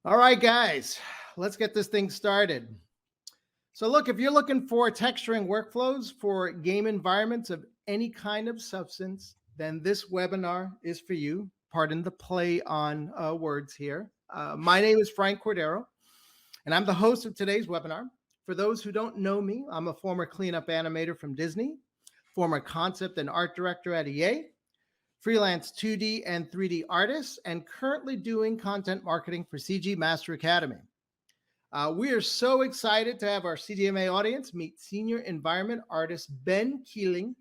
All right, guys, let's get this thing started. So look, if you're looking for texturing workflows for game environments of any kind of substance, then this webinar is for you. Pardon the play on words here. My name is Frank Cordero, and I'm the host of today's webinar. For those who don't know me, I'm a former cleanup animator from Disney, former concept and art director at EA, freelance 2D and 3D artist, and currently doing content marketing for CG Master Academy. We are so excited to have our CGMA audience meet senior environment artist Ben Keeling.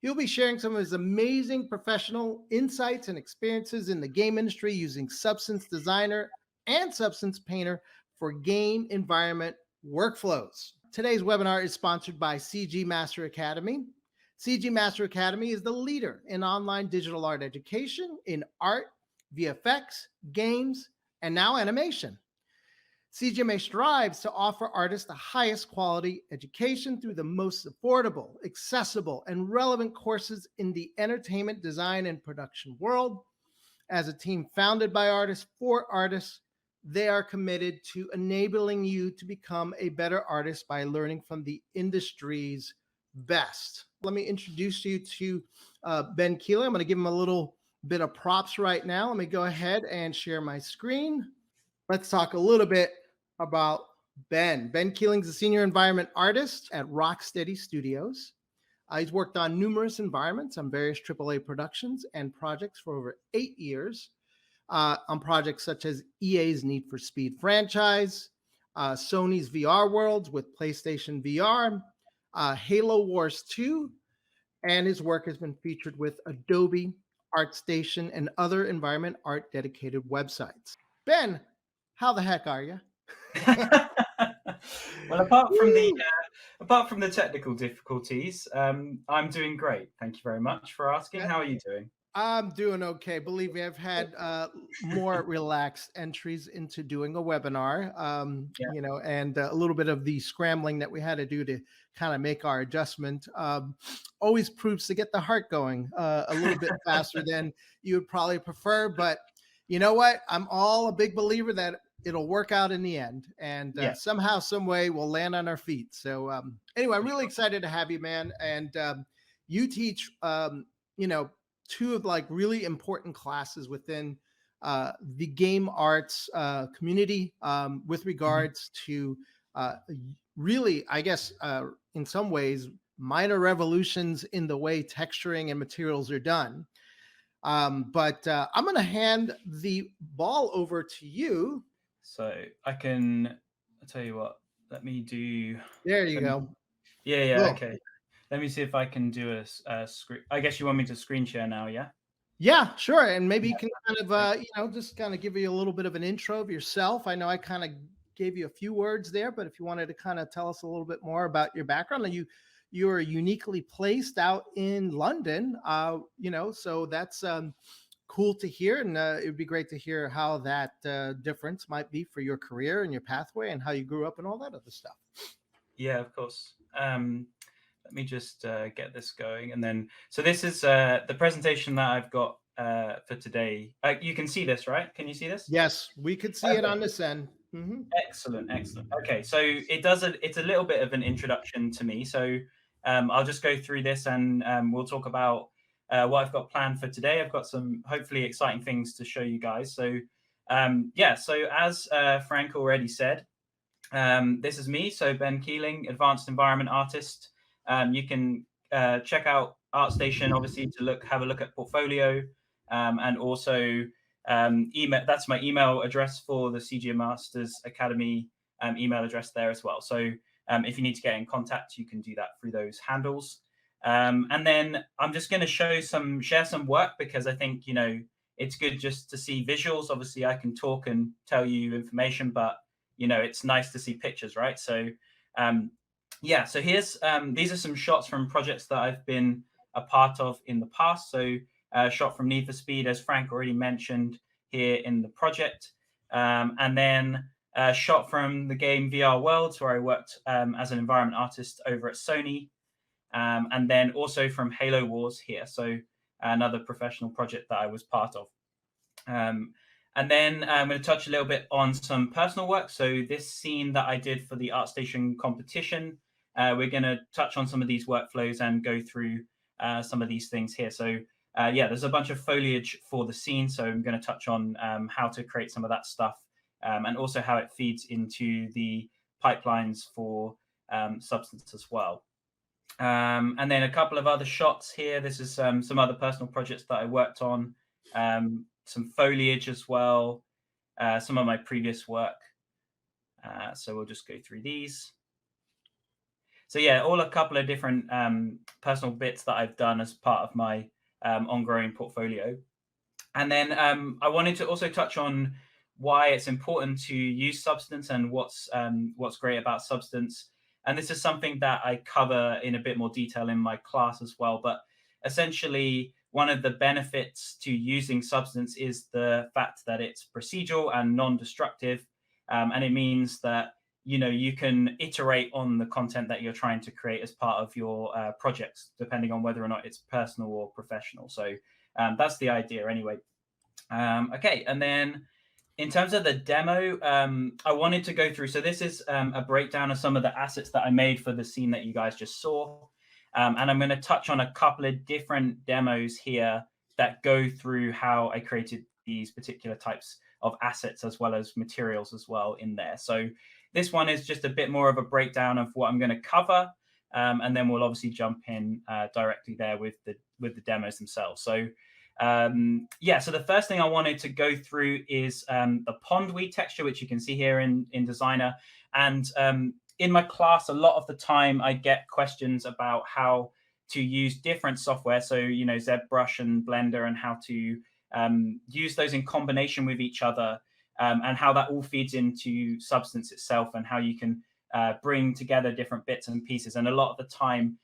He'll be sharing some of his amazing professional insights and experiences in the game industry using Substance Designer and Substance Painter for game environment workflows. Today's webinar is sponsored by CG Master Academy. CG Master Academy is the leader in online digital art education in art, VFX, games, and now animation. CGMA strives to offer artists the highest quality education through the most affordable, accessible, and relevant courses in the entertainment, design, and production world. As a team founded by artists for artists, they are committed to enabling you to become a better artist by learning from the industry's best. Let me introduce you to Ben Keeling. I'm going to give him a little bit of props right now. Let me go ahead and share my screen. Let's talk a little bit about Ben. Ben Keeling is a senior environment artist at Rocksteady Studios. He's worked on numerous environments on various AAA productions and projects for over 8 years, on projects such as EA's Need for Speed franchise, Sony's VR Worlds with PlayStation VR, Halo Wars 2, and his work has been featured with Adobe, ArtStation, and other environment art dedicated websites. Ben, how the heck are you? Well, apart from the technical difficulties, I'm doing great. Thank you very much for asking. How are you doing? I'm doing okay. Believe me, I've had more relaxed entries into doing a webinar, Yeah. and a little bit of the scrambling that we had to do to kind of make our adjustment always proves to get the heart going a little bit faster than you would probably prefer. But you know what? I'm all a big believer that it'll work out in the end, and Yeah. somehow, some way, we'll land on our feet. So anyway, I'm really excited to have you, man. And you teach, two of like really important classes within the game arts community with Mhm. regards to really, I guess, in some ways, minor revolutions in the way texturing and materials are done. But I'm going to hand the ball over to you. So I'll tell you what, let me do, There you let me, go. yeah, Cool. okay. Let me see if I can do a screen. I guess you want me to screen share now, yeah? Yeah, sure. And maybe you Yeah. can kind of, just kind of give you a little bit of an intro of yourself. I know I kind of gave you a few words there, but if you wanted to kind of tell us a little bit more about your background, and you are uniquely placed out in London, so that's cool to hear, and it would be great to hear how that difference might be for your career and your pathway, and how you grew up and all that other stuff. Yeah, of course. Let me just get this going, and then so this is the presentation that I've got for today. You can see this, right? Can you see this? Yes, we could see it Okay. on this end. Hmm. Excellent, excellent. Okay, so it's a little bit of an introduction to me. So I'll just go through this, and we'll talk about what I've got planned for today. I've got some hopefully exciting things to show you guys. So yeah, so as Frank already said, this is me. So Ben Keeling, advanced environment artist. You can check out ArtStation, obviously, to have a look at portfolio, and also email. That's my email address for the CGM Masters Academy email address there as well. So if you need to get in contact, you can do that through those handles. And then I'm just going to share some work, because I think it's good just to see visuals. Obviously, I can talk and tell you information, but it's nice to see pictures, right? So yeah, so here's these are some shots from projects that I've been a part of in the past. So shot from Need for Speed, as Frank already mentioned, here in the project, and then shot from the game VR Worlds, where I worked as an environment artist over at Sony, and then also from Halo Wars here, so another professional project that I was part of. And then I'm going to touch a little bit on some personal work. So this scene that I did for the ArtStation competition, we're going to touch on some of these workflows and go through some of these things here. So yeah, there's a bunch of foliage for the scene. So I'm going to touch on how to create some of that stuff and also how it feeds into the pipelines for Substance as well. And then a couple of other shots here. This is some other personal projects that I worked on, some foliage as well, some of my previous work. So we'll just go through these. So yeah, all a couple of different personal bits that I've done as part of my ongoing portfolio. And then I wanted to also touch on why it's important to use Substance and what's great about Substance. And this is something that I cover in a bit more detail in my class as well. But essentially, one of the benefits to using Substance is the fact that it's procedural and non-destructive. And it means that you can iterate on the content that you're trying to create as part of your projects, depending on whether or not it's personal or professional. So that's the idea anyway. Okay, and then in terms of the demo, I wanted to go through. So this is a breakdown of some of the assets that I made for the scene that you guys just saw. And I'm going to touch on a couple of different demos here that go through how I created these particular types of assets as well as materials as well in there. So this one is just a bit more of a breakdown of what I'm going to cover. And then we'll obviously jump in directly there with the demos themselves. So yeah, so the first thing I wanted to go through is the pondweed texture, which you can see here in Designer. And in my class, a lot of the time I get questions about how to use different software. So, ZBrush and Blender, and how to use those in combination with each other, and how that all feeds into Substance itself, and how you can bring together different bits and pieces. And a lot of the time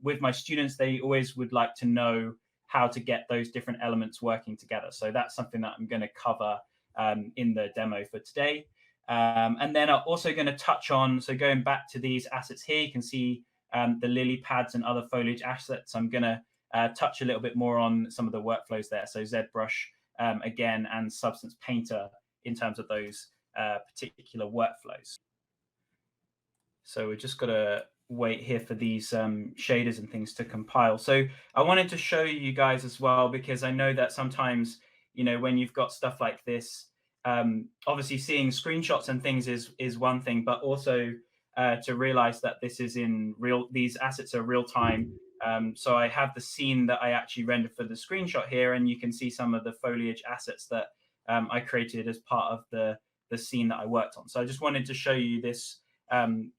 with my students, they always would like to know how to get those different elements working together. So that's something that I'm going to cover in the demo for today. And then I'm also going to touch on, so going back to these assets here, you can see the lily pads and other foliage assets. I'm going to touch a little bit more on some of the workflows there. So ZBrush again, and Substance Painter in terms of those particular workflows. So we're just got to wait here for these shaders and things to compile. So I wanted to show you guys as well, because I know that sometimes, when you've got stuff like this, obviously seeing screenshots and things is one thing, but also to realize that this is these assets are real time. So I have the scene that I actually rendered for the screenshot here, and you can see some of the foliage assets that I created as part of the scene that I worked on. So I just wanted to show you this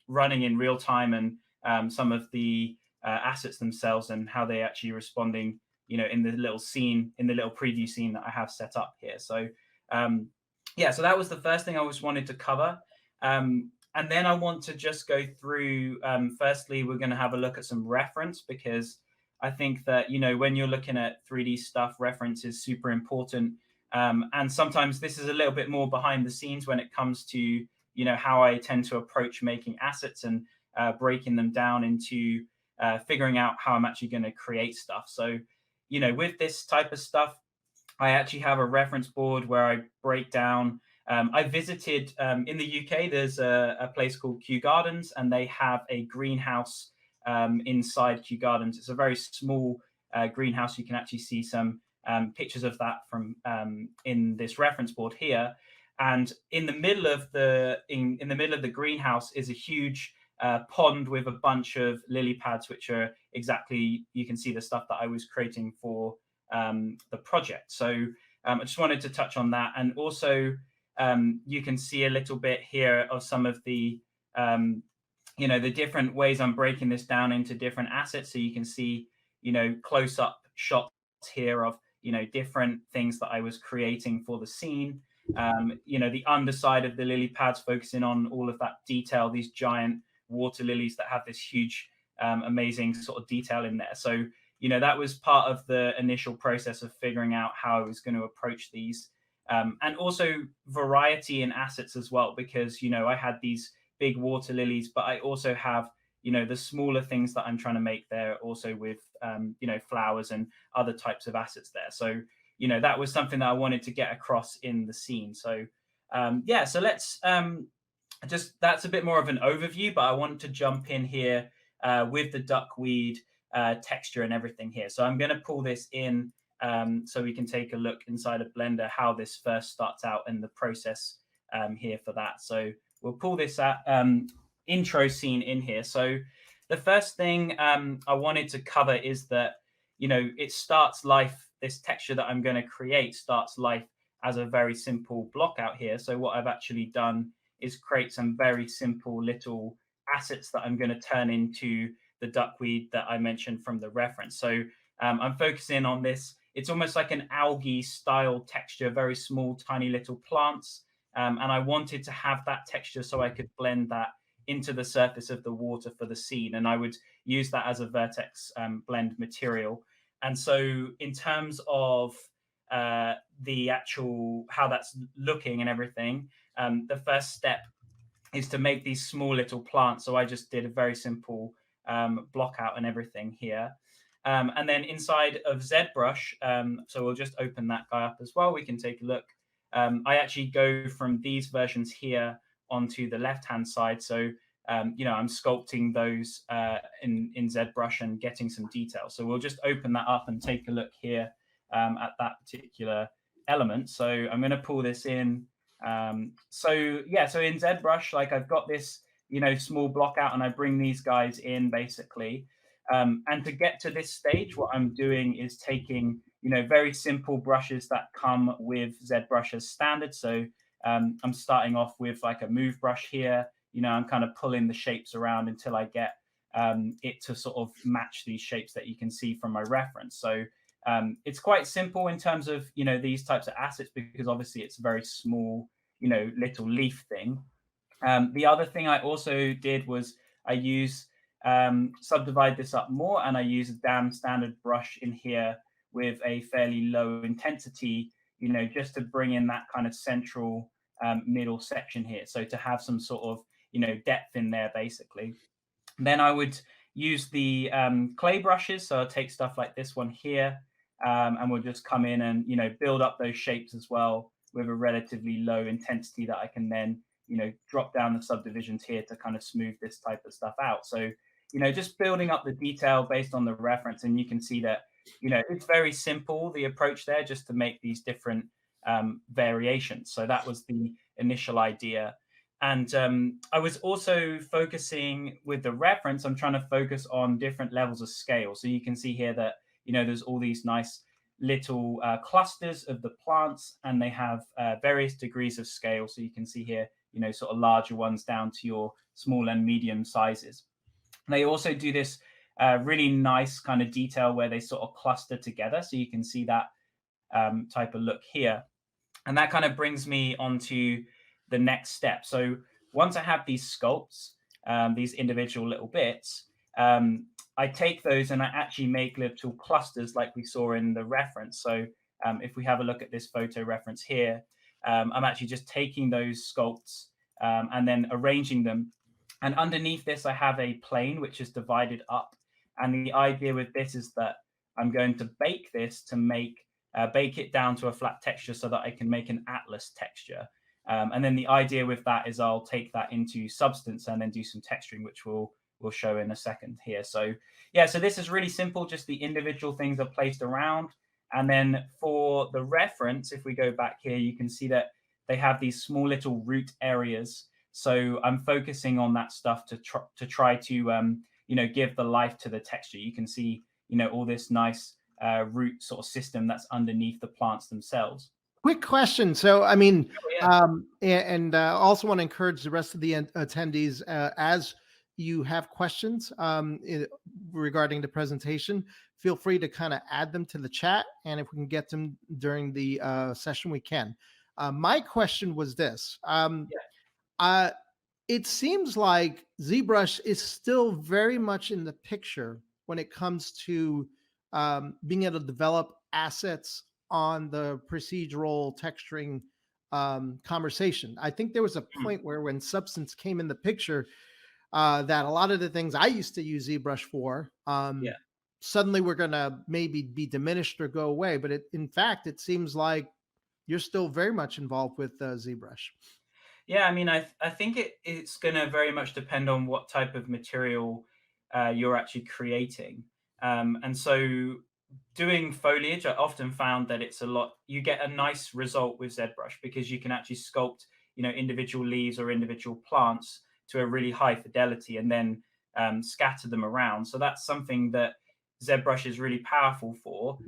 running in real time, and some of the assets themselves and how they actually responding, in the little scene, in the little preview scene that I have set up here. So yeah, so that was the first thing I just wanted to cover. And then I want to just go through, firstly, we're going to have a look at some reference, because I think that, when you're looking at 3D stuff, reference is super important. And sometimes this is a little bit more behind the scenes when it comes to, how I tend to approach making assets and breaking them down into figuring out how I'm actually going to create stuff. So, with this type of stuff, I actually have a reference board where I break down. I visited in the UK, there's a place called Kew Gardens, and they have a greenhouse inside Kew Gardens. It's a very small greenhouse. You can actually see some pictures of that from in this reference board here. And in the middle of the in the middle of the greenhouse is a huge pond with a bunch of lily pads, which are exactly, you can see the stuff that I was creating for the project. So I just wanted to touch on that. And also you can see a little bit here of some of the the different ways I'm breaking this down into different assets. So you can see close-up shots here of different things that I was creating for the scene. The underside of the lily pads, focusing on all of that detail, these giant water lilies that have this huge amazing sort of detail in there. So that was part of the initial process of figuring out how I was going to approach these, and also variety in assets as well, because I had these big water lilies, but I also have the smaller things that I'm trying to make there also with flowers and other types of assets there. So that was something that I wanted to get across in the scene. So yeah, so let's that's a bit more of an overview, but I want to jump in here with the duckweed texture and everything here. So I'm going to pull this in so we can take a look inside of Blender how this first starts out and the process here for that. So we'll pull this intro scene in here. So the first thing I wanted to cover is that, it starts life, this texture that I'm going to create starts life as a very simple block out here. So what I've actually done is create some very simple little assets that I'm going to turn into the duckweed that I mentioned from the reference. So I'm focusing on this. It's almost like an algae style texture, very small, tiny little plants. And I wanted to have that texture so I could blend that into the surface of the water for the scene. And I would use that as a vertex blend material. And so in terms of the actual, how that's looking and everything, the first step is to make these small little plants. So I just did a very simple block out and everything here. And then inside of ZBrush, so we'll just open that guy up as well. We can take a look. I actually go from these versions here onto the left-hand side. So, I'm sculpting those in ZBrush and getting some detail. So we'll just open that up and take a look here at that particular element. So I'm going to pull this in. So in ZBrush, like I've got this, small block out and I bring these guys in basically. And to get to this stage, what I'm doing is taking, very simple brushes that come with ZBrush as standard. So I'm starting off with like a move brush here. I'm kind of pulling the shapes around until I get it to sort of match these shapes that you can see from my reference. So it's quite simple in terms of, these types of assets, because obviously it's a very small, little leaf thing. The other thing I also did was I use subdivide this up more, and I use a damn standard brush in here with a fairly low intensity, just to bring in that kind of central middle section here. So to have some sort of, depth in there basically. Then I would use the clay brushes. So I'll take stuff like this one here, and we'll just come in and, build up those shapes as well with a relatively low intensity that I can then, drop down the subdivisions here to kind of smooth this type of stuff out. So, just building up the detail based on the reference. And you can see that, it's very simple, the approach there, just to make these different variations. So that was the initial idea. And I was also focusing with the reference, I'm trying to focus on different levels of scale. So you can see here that, there's all these nice little clusters of the plants, and they have various degrees of scale. So you can see here, sort of larger ones down to your small and medium sizes. And they also do this really nice kind of detail where they sort of cluster together. So you can see that type of look here. And that kind of brings me onto the next step. So once I have these sculpts, these individual little bits, I take those and I actually make little clusters like we saw in the reference. So if we have a look at this photo reference here, I'm actually just taking those sculpts and then arranging them. And underneath this, I have a plane which is divided up. And the idea with this is that I'm going to bake this to bake it down to a flat texture so that I can make an atlas texture. And then the idea with that is I'll take that into Substance and then do some texturing, which we'll show in a second here. So yeah, so this is really simple. Just the individual things are placed around. And then for the reference, if we go back here, you can see that they have these small little root areas. So I'm focusing on that stuff to try to give the life to the texture. You can see, all this nice root sort of system that's underneath the plants themselves. Quick question. So, I mean, Oh, yeah. and also want to encourage the rest of the attendees, as you have questions regarding the presentation, feel free to kind of add them to the chat. And if we can get them during the session, we can. My question was this. It seems like ZBrush is still very much in the picture when it comes to being able to develop assets on the procedural texturing conversation. I think there was a point where when Substance came in the picture, that a lot of the things I used to use ZBrush for, Yeah. suddenly we're going to maybe be diminished or go away. But in fact, it seems like you're still very much involved with ZBrush. Yeah, I mean, I think it's going to very much depend on what type of material you're actually creating. And so doing foliage, I often found that you get a nice result with ZBrush because you can actually sculpt, individual leaves or individual plants to a really high fidelity and then scatter them around. So that's something that ZBrush is really powerful for.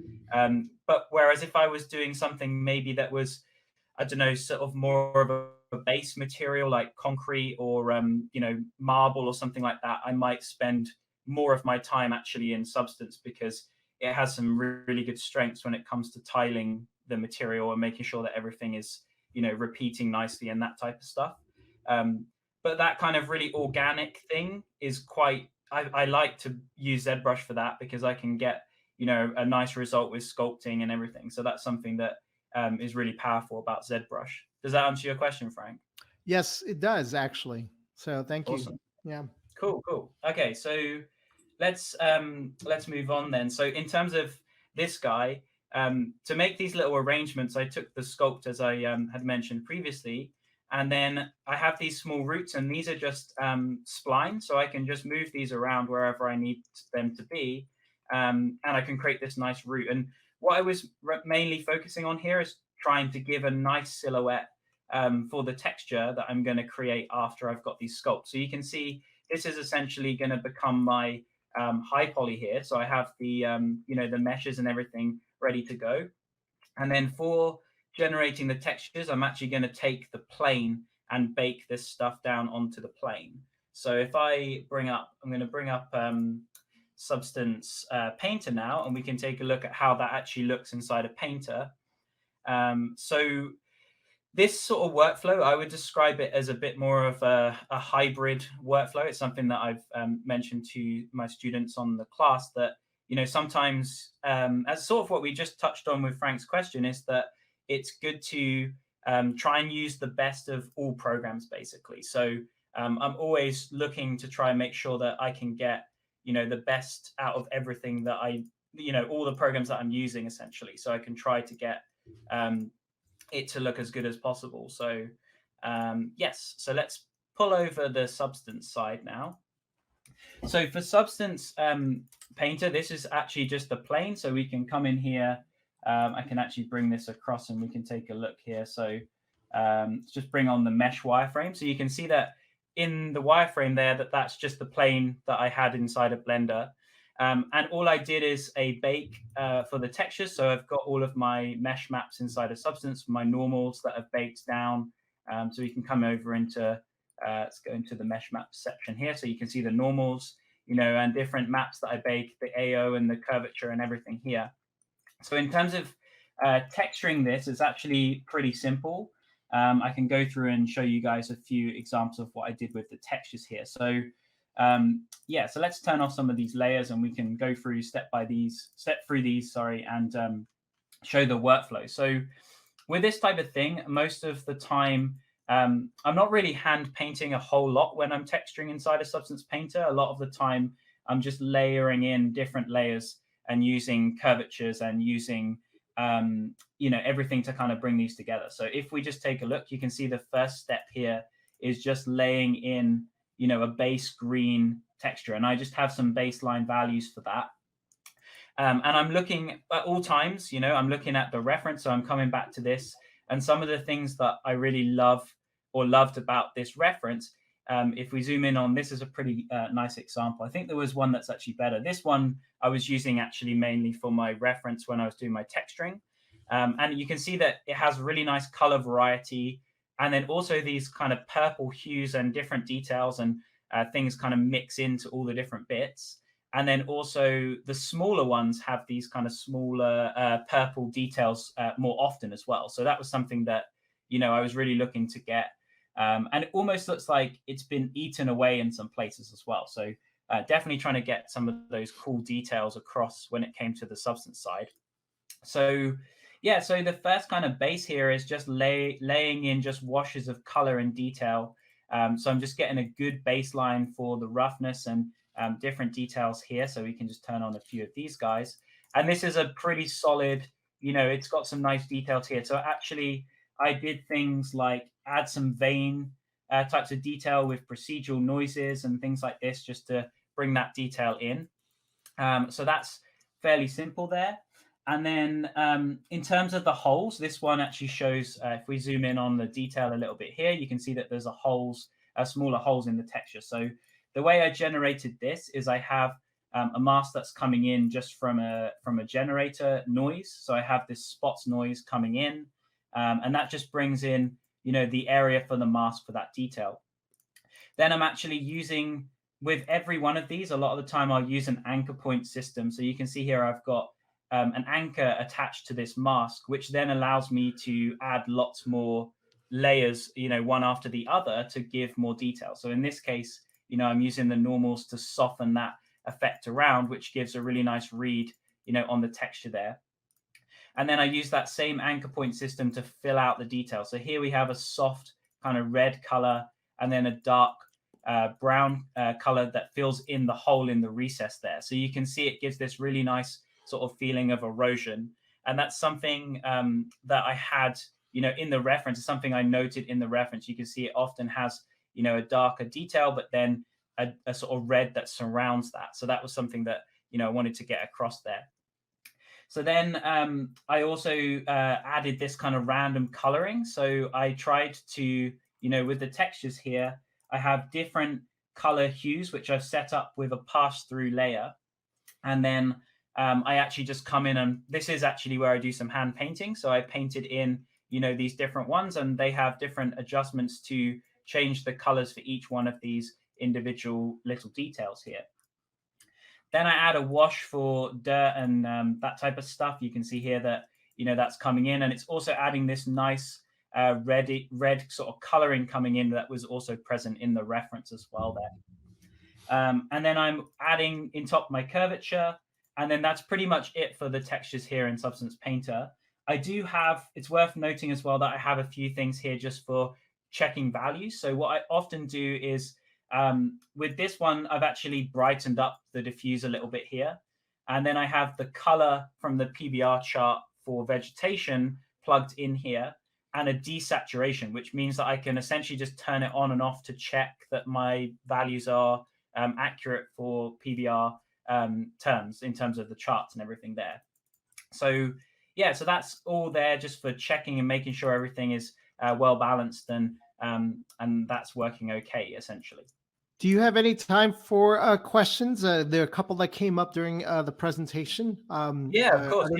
But whereas if I was doing something maybe that was, I don't know, sort of more of a base material like concrete or marble or something like that, I might spend more of my time actually in Substance because it has some really good strengths when it comes to tiling the material and making sure that everything is repeating nicely and that type of stuff. But that kind of really organic thing is quite. I like to use ZBrush for that because I can get a nice result with sculpting and everything. So that's something that is really powerful about ZBrush. Does that answer your question, Frank? Yes, it does actually. So thank you. Awesome. Yeah. Cool. Okay, so let's move on then. So in terms of this guy, to make these little arrangements, I took the sculpt as I had mentioned previously, and then I have these small roots, and these are just splines, so I can just move these around wherever I need them to be, and I can create this nice root. And what I was mainly focusing on here is trying to give a nice silhouette for the texture that I'm going to create after I've got these sculpts. So you can see this is essentially going to become my high poly here. So I have the the meshes and everything ready to go. And then for generating the textures, I'm actually going to take the plane and bake this stuff down onto the plane. So if I'm going to bring up Substance Painter now, and we can take a look at how that actually looks inside a Painter. So this sort of workflow, I would describe it as a bit more of a hybrid workflow. It's something that I've mentioned to my students on the class that, sometimes, as sort of what we just touched on with Frank's question, is that it's good to try and use the best of all programs, basically. So I'm always looking to try and make sure that I can get, the best out of everything that all the programs that I'm using, essentially. So I can try to get it to look as good as possible. So yes, so let's pull over the Substance side now. So for Substance Painter, this is actually just the plane. So we can come in here. I can actually bring this across and we can take a look here. So let's just bring on the mesh wireframe. So you can see that in the wireframe there, that's just the plane that I had inside of Blender. And all I did is a bake for the textures. So I've got all of my mesh maps inside of Substance, my normals that I've baked down. So you can come over into, let's go into the mesh map section here. So you can see the normals, and different maps that I bake, the AO and the curvature and everything here. So in terms of texturing this, it's actually pretty simple. I can go through and show you guys a few examples of what I did with the textures here. So yeah, so let's turn off some of these layers and we can go through step through these, and show the workflow. So with this type of thing, most of the time, I'm not really hand painting a whole lot when I'm texturing inside a Substance Painter. A lot of the time, I'm just layering in different layers and using curvatures and using everything to kind of bring these together. So if we just take a look, you can see the first step here is just laying in a base green texture, and I just have some baseline values for that. And I'm looking at all times, I'm looking at the reference, so I'm coming back to this, and some of the things that I really loved about this reference. If we zoom in on this, is a pretty nice example. I think there was one that's actually better. This one I was using actually mainly for my reference when I was doing my texturing. And you can see that it has really nice color variety. And then also these kind of purple hues and different details and things kind of mix into all the different bits. And then also the smaller ones have these kind of smaller purple details more often as well. So that was something that, I was really looking to get. And it almost looks like it's been eaten away in some places as well. So definitely trying to get some of those cool details across when it came to the Substance side. So yeah, so the first kind of base here is just laying in just washes of color and detail. So I'm just getting a good baseline for the roughness and different details here. So we can just turn on a few of these guys. And this is a pretty solid, it's got some nice details here. So actually, I did things like add some vein types of detail with procedural noises and things like this, just to bring that detail in. So that's fairly simple there. And then in terms of the holes, this one actually shows, if we zoom in on the detail a little bit here, you can see that there's smaller holes in the texture. So the way I generated this is I have a mask that's coming in just from a generator noise. So I have this spots noise coming in, and that just brings in, the area for the mask for that detail. Then I'm actually using, with every one of these, a lot of the time I'll use an anchor point system. So you can see here I've got an anchor attached to this mask, which then allows me to add lots more layers, one after the other to give more detail. So in this case, I'm using the normals to soften that effect around, which gives a really nice read, on the texture there. And then I use that same anchor point system to fill out the detail. So here we have a soft kind of red color and then a dark brown color that fills in the hole in the recess there. So you can see it gives this really nice sort of feeling of erosion. And that's something that I had, in the reference. It's something I noted in the reference. You can see it often has, a darker detail, but then a sort of red that surrounds that. So that was something that, I wanted to get across there. So then I also added this kind of random coloring. So I tried to, with the textures here, I have different color hues, which I've set up with a pass-through layer. And then I actually just come in, and this is actually where I do some hand painting. So I painted in, these different ones, and they have different adjustments to change the colors for each one of these individual little details here. Then I add a wash for dirt and that type of stuff. You can see here that, that's coming in, and it's also adding this nice red sort of coloring coming in that was also present in the reference as well there. And then I'm adding in top my curvature, and then that's pretty much it for the textures here in Substance Painter. I do have, it's worth noting as well that I have a few things here just for checking values. So what I often do is, with this one, I've actually brightened up the diffuse a little bit here. And then I have the color from the PBR chart for vegetation plugged in here, and a desaturation, which means that I can essentially just turn it on and off to check that my values are accurate for PBR terms in terms of the charts and everything there. So yeah, so that's all there just for checking and making sure everything is well balanced, and that's working okay, essentially. Do you have any time for questions? There are a couple that came up during the presentation. Yeah, of course.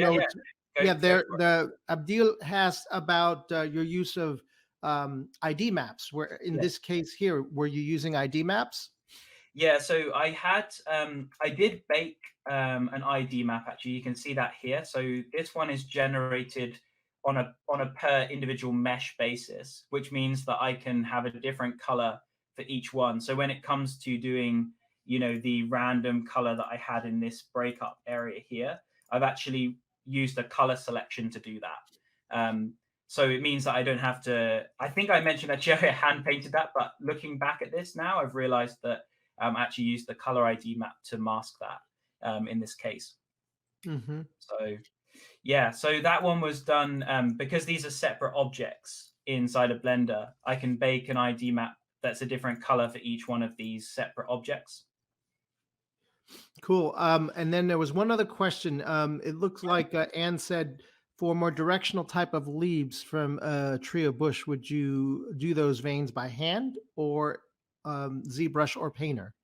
The Abdil has about your use of ID maps. Where in this case here, were you using ID maps? Yeah, so I did bake an ID map. Actually, you can see that here. So this one is generated on a per individual mesh basis, which means that I can have a different color for each one. So when it comes to doing, the random color that I had in this breakup area here, I've actually used a color selection to do that. So it means that I don't have to, I think I mentioned that Jerry hand painted that, but looking back at this now, I've realized that I actually used the color ID map to mask that in this case. Mm-hmm. So yeah, so that one was done because these are separate objects inside a Blender. I can bake an ID map that's a different color for each one of these separate objects. Cool. And then there was one other question. It looks like Anne said, for more directional type of leaves from a tree or bush, would you do those veins by hand or ZBrush or Painter?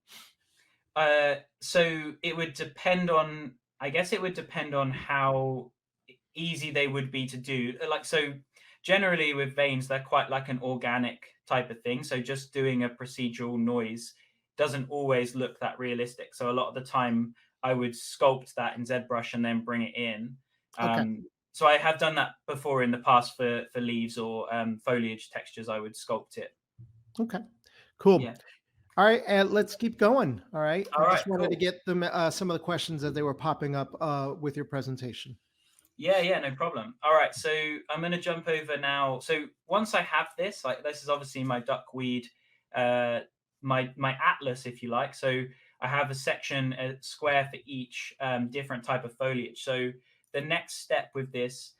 So it would depend on, I guess it would depend on how easy they would be to do. So generally with veins, they're quite like an organic type of thing. So just doing a procedural noise doesn't always look that realistic. So a lot of the time I would sculpt that in ZBrush and then bring it in. Okay. So I have done that before in the past for leaves or foliage textures. I would sculpt it. Okay, cool. Yeah. All right, and let's keep going. All right. All I right, just wanted to cool. get them some of the questions that they were popping up with your presentation. Yeah, no problem. All right, so I'm going to jump over now. So once I have this, like this is obviously my duckweed, my atlas, if you like. So I have a section, a square for each different type of foliage. So the next step with this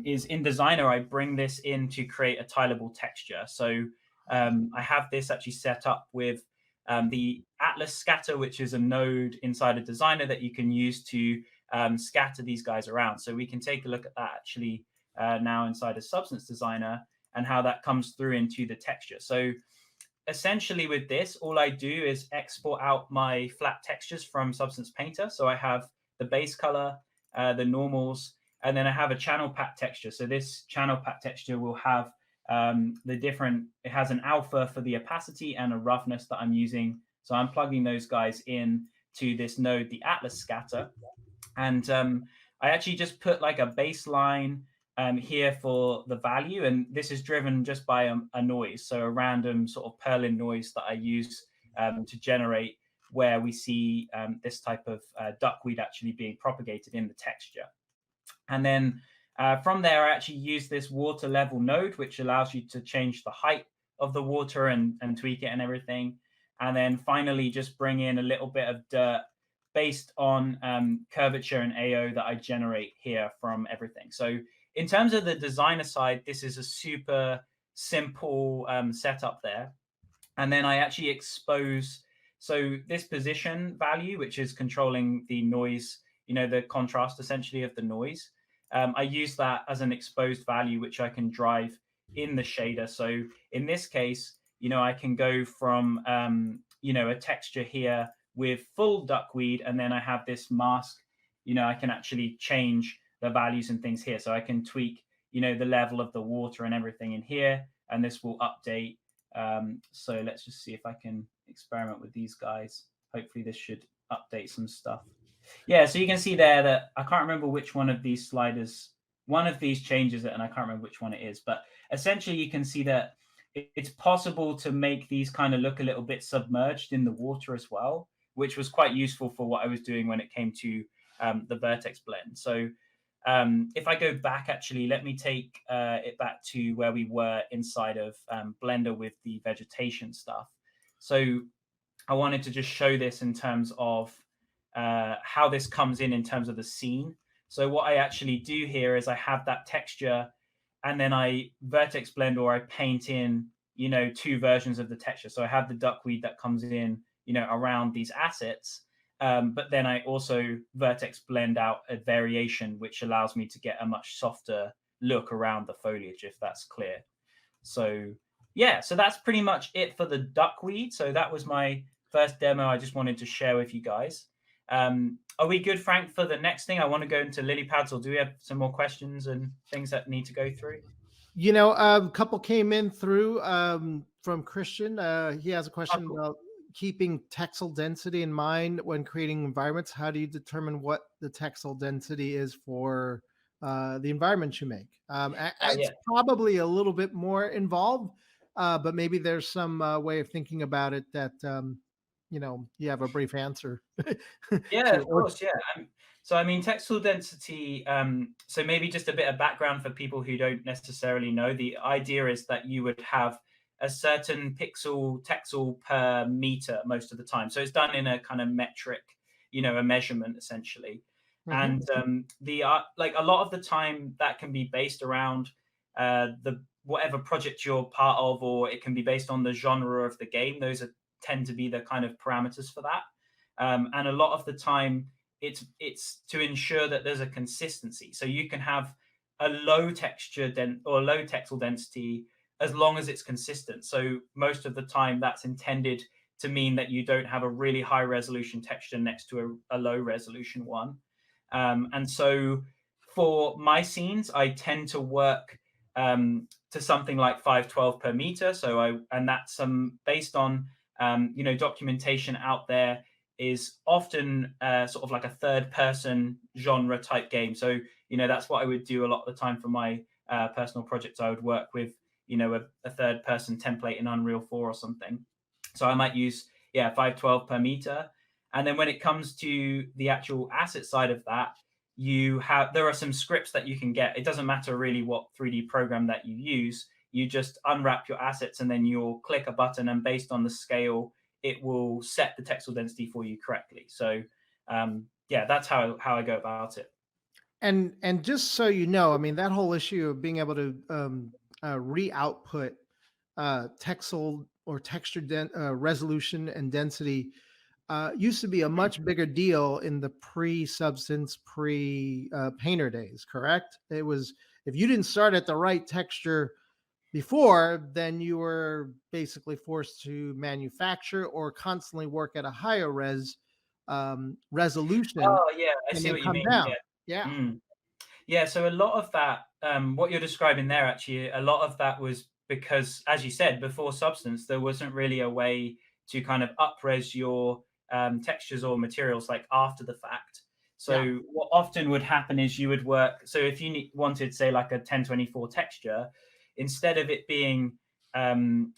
is in Designer, I bring this in to create a tileable texture. So I have this actually set up with the Atlas scatter, which is a node inside a Designer that you can use to scatter these guys around. So we can take a look at that actually now inside a Substance Designer and how that comes through into the texture. So essentially with this, all I do is export out my flat textures from Substance Painter. So I have the base color, the normals, and then I have a channel path texture. So this channel path texture will have it has an alpha for the opacity and a roughness that I'm using. So I'm plugging those guys in to this node, the Atlas scatter. And I actually just put like a baseline here for the value. And this is driven just by a noise. So a random sort of Perlin noise that I use to generate where we see this type of duckweed actually being propagated in the texture. And then from there, I actually use this water level node, which allows you to change the height of the water and tweak it and everything. And then finally, just bring in a little bit of dirt based on curvature and AO that I generate here from everything. So in terms of the designer side, this is a super simple setup there. And then I actually expose, so this position value, which is controlling the noise, the contrast essentially of the noise. I use that as an exposed value, which I can drive in the shader. So in this case, I can go from, a texture here with full duckweed, and then I have this mask, I can actually change the values and things here. So I can tweak, the level of the water and everything in here, and this will update. So let's just see if I can experiment with these guys. Hopefully this should update some stuff. Yeah, so you can see there that I can't remember which one of these sliders, one of these changes it, and I can't remember which one it is. But essentially you can see that it's possible to make these kind of look a little bit submerged in the water as well, which was quite useful for what I was doing when it came to the vertex blend. So if I go back, actually, let me take it back to where we were inside of Blender with the vegetation stuff. So I wanted to just show this in terms of how this comes in terms of the scene. So what I actually do here is I have that texture, and then I vertex blend, or I paint in, two versions of the texture. So I have the duckweed that comes in, around these assets. But then I also vertex blend out a variation, which allows me to get a much softer look around the foliage, if that's clear. So yeah, so that's pretty much it for the duckweed. So that was my first demo I just wanted to share with you guys. Are we good, Frank, for the next thing? I want to go into lily pads, or do we have some more questions and things that need to go through? A couple came in through from Christian. He has a question about keeping textile density in mind when creating environments. How do you determine what the textile density is for the environments you make? It's probably a little bit more involved, but maybe there's some way of thinking about it that you have a brief answer. Yeah, of course. Yeah. So, I mean, textile density. So maybe just a bit of background for people who don't necessarily know. The idea is that you would have a certain textile per meter most of the time. So it's done in a kind of metric, a measurement essentially. Mm-hmm. And like a lot of the time that can be based around the whatever project you're part of, or it can be based on the genre of the game. Those tend to be the kind of parameters for that. And a lot of the time, it's to ensure that there's a consistency. So you can have a low texture or low textile density as long as it's consistent. So most of the time, that's intended to mean that you don't have a really high resolution texture next to a low resolution one. And so for my scenes, I tend to work to something like 512 per meter. And that's based on documentation out there is often sort of like a third person genre type game. So, that's what I would do a lot of the time for my personal projects. I would work with, a third person template in Unreal 4 or something. So I might use, 512 per meter. And then when it comes to the actual asset side of that, there are some scripts that you can get. It doesn't matter really what 3D program that you use. You just unwrap your assets and then you'll click a button, and based on the scale, it will set the textile density for you correctly. So yeah, that's how I go about it. And just so you know, I mean, that whole issue of being able to re-output texel or texture resolution and density used to be a much bigger deal in the pre-substance, pre-painter days, correct? It was, if you didn't start at the right texture before, then you were basically forced to manufacture or constantly work at a higher resolution Oh yeah, I and see then what you come mean. down. Yeah. Yeah. Mm. Yeah, so a lot of that, what you're describing there, actually, a lot of that was because, as you said, before Substance, there wasn't really a way to kind of up-res your textures or materials like after the fact. Yeah. So what often would happen is you would work. So if you wanted, say, like a 1024 texture, instead of it being,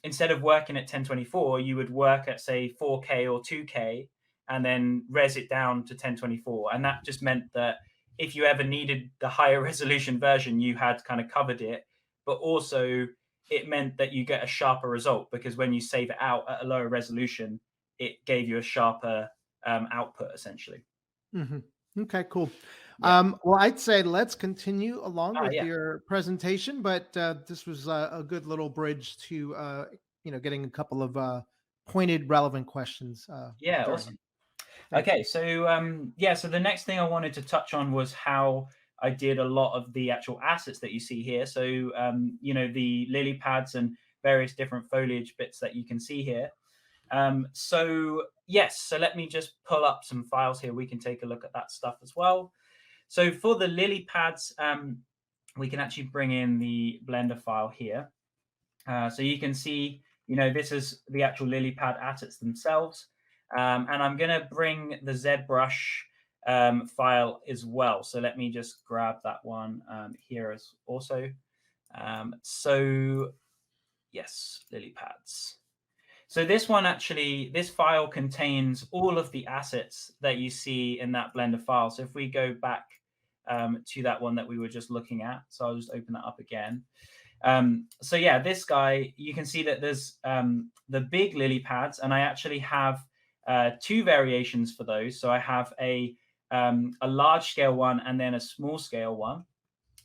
instead of working at 1024, you would work at, say, 4K or 2K, and then res it down to 1024. And that just meant that if you ever needed the higher resolution version, you had kind of covered it. But also, it meant that you get a sharper result, because when you save it out at a lower resolution, it gave you a sharper output, essentially. Hmm. Okay, cool. Yeah. Well, I'd say let's continue along with Yeah. your presentation, but this was a good little bridge to getting a couple of pointed, relevant questions Yeah. started. Awesome. Thank you. Okay, so yeah, so the next thing I wanted to touch on was how I did a lot of the actual assets that you see here. So the lily pads and various different foliage bits that you can see here. So yes, so let me just pull up some files here. We can take a look at that stuff as well. So for the lily pads, we can actually bring in the Blender file here. So you can see, this is the actual lily pad assets themselves. And I'm going to bring the ZBrush file as well. So let me just grab that one here as also. So yes, lily pads. So this one actually, this file contains all of the assets that you see in that Blender file. So if we go back to that one that we were just looking at, so I'll just open that up again. So yeah, this guy, you can see that there's the big lily pads, and I actually have two variations for those. So I have a large scale one and then a small scale one.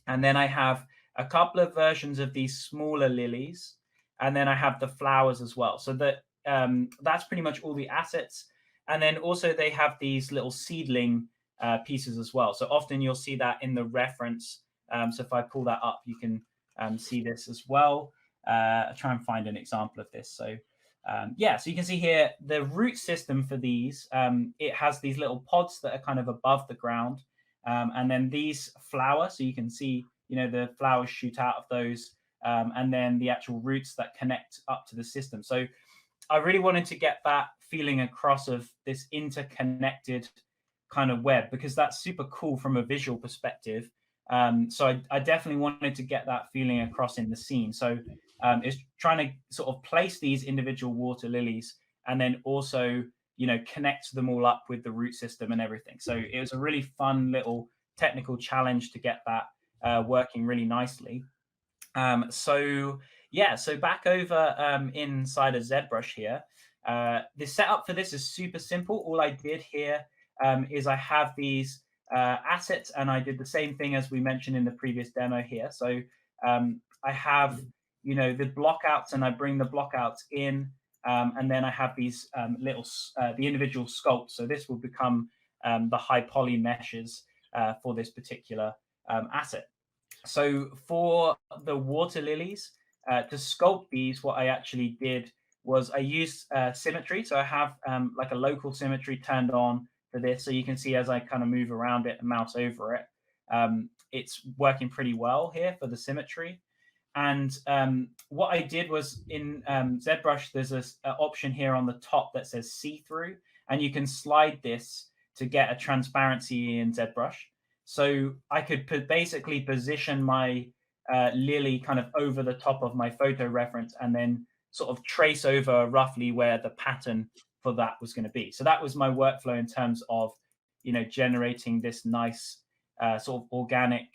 And then I have a couple of versions of these smaller lilies. And then I have the flowers as well. So that's pretty much all the assets. And then also they have these little seedling pieces as well. So often you'll see that in the reference. So if I pull that up, you can see this as well. I'll try and find an example of this. So yeah, so you can see here the root system for these. It has these little pods that are kind of above the ground. And then these flower, so you can see, the flowers shoot out of those, and then the actual roots that connect up to the system. So I really wanted to get that feeling across of this interconnected kind of web, because that's super cool from a visual perspective. So I definitely wanted to get that feeling across in the scene. So it's trying to sort of place these individual water lilies and then also, connect them all up with the root system and everything. So it was a really fun little technical challenge to get that working really nicely. So yeah, so back over inside of ZBrush here, the setup for this is super simple. All I did here is I have these assets, and I did the same thing as we mentioned in the previous demo here. So I have, the blockouts, and I bring the blockouts in, and then I have these the individual sculpts. So this will become the high poly meshes for this particular asset. So for the water lilies, to sculpt these, what I actually did was I used symmetry. So I have like a local symmetry turned on for this. So you can see as I kind of move around it and mouse over it, it's working pretty well here for the symmetry. And what I did was in ZBrush, there's an option here on the top that says see-through, and you can slide this to get a transparency in ZBrush. So I could basically position my lily kind of over the top of my photo reference and then sort of trace over roughly where the pattern for that was going to be. So that was my workflow in terms of, generating this nice sort of organic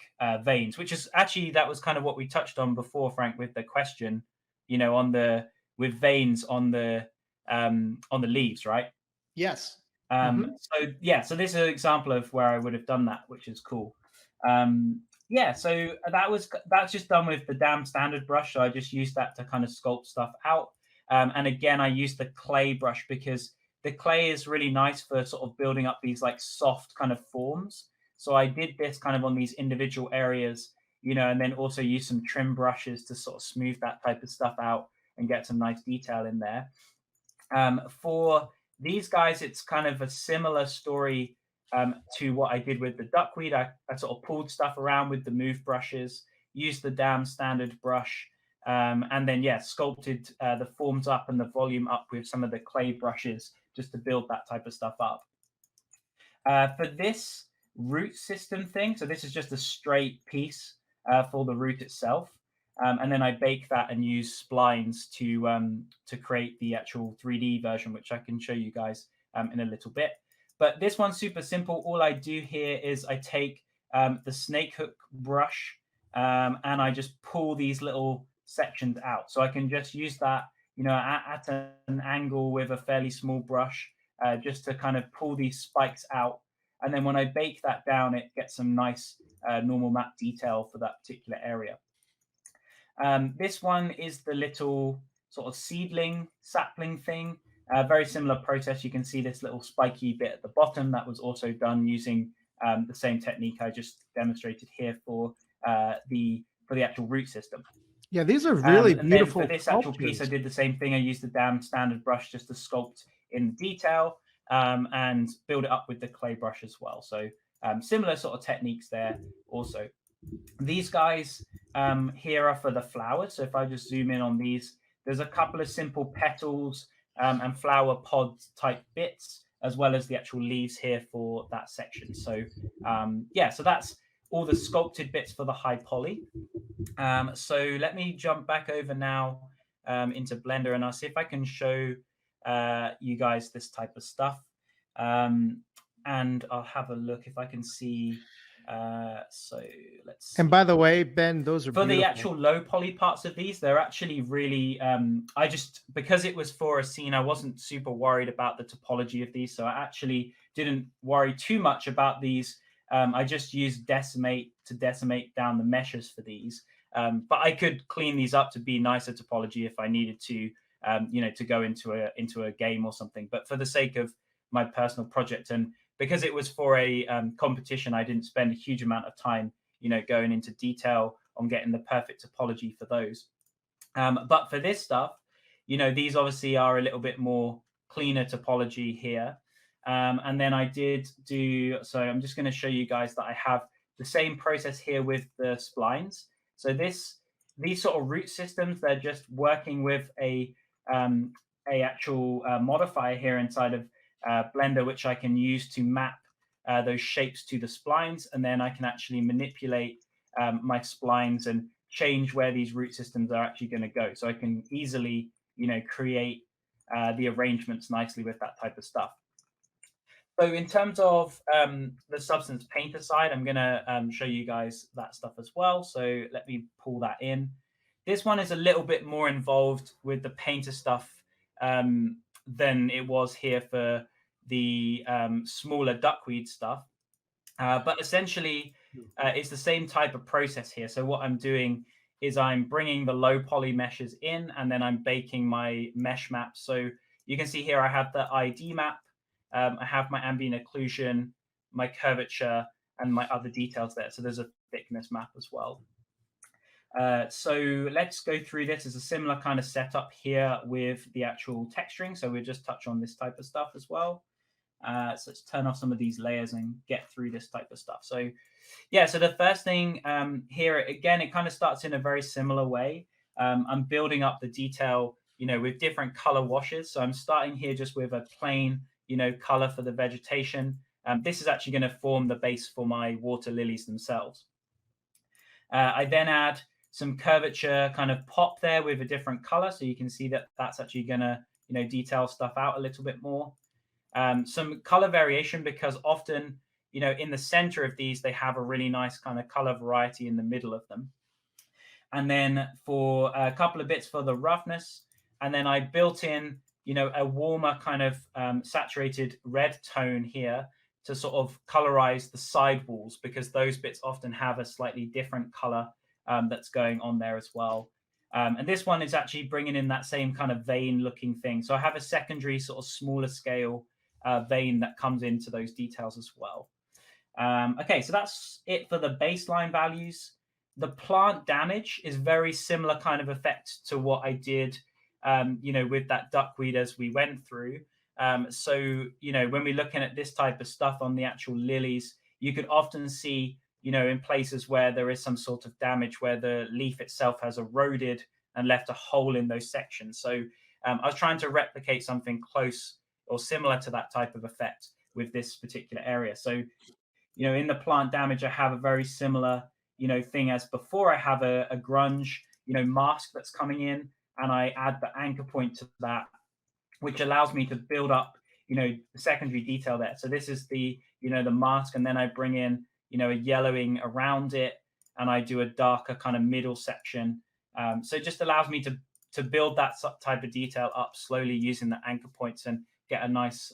veins, which is actually, that was kind of what we touched on before, Frank, with the question, with veins on the on the leaves, right? Yes. So yeah, so this is an example of where I would have done that, which is cool. Yeah, so that's just done with the damn standard brush. So I just used that to kind of sculpt stuff out. And again, I used the clay brush because the clay is really nice for sort of building up these like soft kind of forms. So I did this kind of on these individual areas, and then also use some trim brushes to sort of smooth that type of stuff out and get some nice detail in there. For these guys, it's kind of a similar story to what I did with the duckweed. I sort of pulled stuff around with the move brushes, used the damn standard brush, and then, yeah, sculpted the forms up and the volume up with some of the clay brushes just to build that type of stuff up. For this root system thing, so this is just a straight piece for the root itself. And then I bake that and use splines to create the actual 3D version, which I can show you guys in a little bit. But this one's super simple. All I do here is I take the snake hook brush and I just pull these little sections out. So I can just use that, at an angle with a fairly small brush just to kind of pull these spikes out. And then when I bake that down, it gets some nice normal map detail for that particular area. This one is the little sort of sapling thing. Very similar process. You can see this little spiky bit at the bottom that was also done using the same technique I just demonstrated here for the actual root system. Yeah, these are really and beautiful. Then for this actual piece, I did the same thing. I used the damn standard brush just to sculpt in detail and build it up with the clay brush as well. So similar sort of techniques there also. These guys here are for the flowers. So if I just zoom in on these, there's a couple of simple petals and flower pod type bits, as well as the actual leaves here for that section. So yeah, so that's all the sculpted bits for the high poly. So let me jump back over now into Blender, and I'll see if I can show you guys this type of stuff. And I'll have a look if I can see. So let's see. And by the way, Ben, those are for beautiful. The actual low poly parts of these. They're actually really because it was for a scene, I wasn't super worried about the topology of these, so I actually didn't worry too much about these. I just used decimate to decimate down the meshes for these, but I could clean these up to be nicer topology if I needed to, to go into a game or something. But for the sake of my personal project, and because it was for a competition, I didn't spend a huge amount of time, going into detail on getting the perfect topology for those. But for this stuff, these obviously are a little bit more cleaner topology here. And then I did so I'm just going to show you guys that I have the same process here with the splines. So these sort of root systems, they're just working with a actual modifier here inside of Blender, which I can use to map those shapes to the splines, and then I can actually manipulate my splines and change where these root systems are actually going to go. So I can easily, create the arrangements nicely with that type of stuff. So in terms of the Substance Painter side, I'm going to show you guys that stuff as well. So let me pull that in. This one is a little bit more involved with the Painter stuff than it was here for the smaller duckweed stuff. But essentially, it's the same type of process here. So what I'm doing is I'm bringing the low poly meshes in, and then I'm baking my mesh map. So you can see here I have the ID map. I have my ambient occlusion, my curvature, and my other details there. So there's a thickness map as well. So let's go through this as a similar kind of setup here with the actual texturing. So we'll just touch on this type of stuff as well. So let's turn off some of these layers and get through this type of stuff. So yeah, so the first thing here, again, it kind of starts in a very similar way. I'm building up the detail, with different color washes. So I'm starting here just with a plain, color for the vegetation. This is actually going to form the base for my water lilies themselves. I then add some curvature kind of pop there with a different color. So you can see that that's actually going to, detail stuff out a little bit more. Some color variation, because often, in the center of these, they have a really nice kind of color variety in the middle of them. And then for a couple of bits for the roughness, and then I built in you know, a warmer kind of saturated red tone here to sort of colorize the side walls, because those bits often have a slightly different color that's going on there as well. And this one is actually bringing in that same kind of vein looking thing. So I have a secondary sort of smaller scale vein that comes into those details as well. Okay, so that's it for the baseline values. The plant damage is very similar kind of effect to what I did, you know, with that duckweed as we went through. So, you know, when we're looking at this type of stuff on the actual lilies, you could often see, you know, in places where there is some sort of damage, where the leaf itself has eroded and left a hole in those sections. So I was trying to replicate something close or similar to that type of effect with this particular area. So, you know, in the plant damage, I have a very similar, you know, thing as before. I have a grunge, you know, mask that's coming in, and I add the anchor point to that, which allows me to build up, you know, the secondary detail there. So this is the, you know, the mask, and then I bring in, you know, a yellowing around it, and I do a darker kind of middle section. So it just allows me to build that type of detail up slowly using the anchor points and get a nice,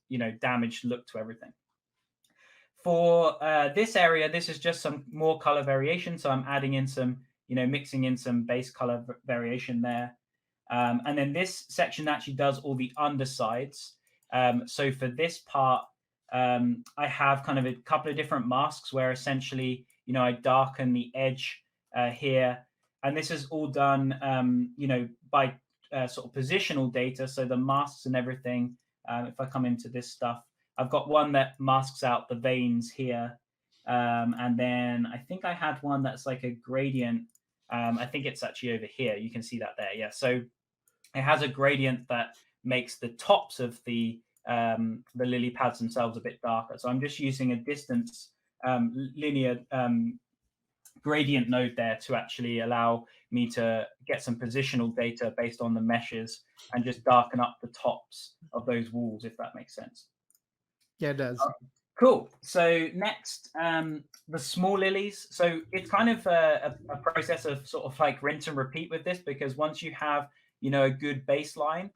you know, damaged look to everything. For this area, this is just some more color variation. So I'm adding in some, you know, mixing in some base color variation there. And then this section actually does all the undersides. So for this part, I have kind of a couple of different masks where essentially, you know, I darken the edge here. And this is all done, you know, by sort of positional data. So the masks and everything, if I come into this stuff, I've got one that masks out the veins here. And then I think I had one that's like a gradient. I think it's actually over here. You can see that there. Yeah. So it has a gradient that makes the tops of the lily pads themselves a bit darker. So I'm just using a distance linear gradient node there to actually allow me to get some positional data based on the meshes and just darken up the tops of those walls, if that makes sense. Yeah, it does. Cool. So next, the small lilies. So it's kind of a process of sort of like rinse and repeat with this, because once you have, you know, a good baseline,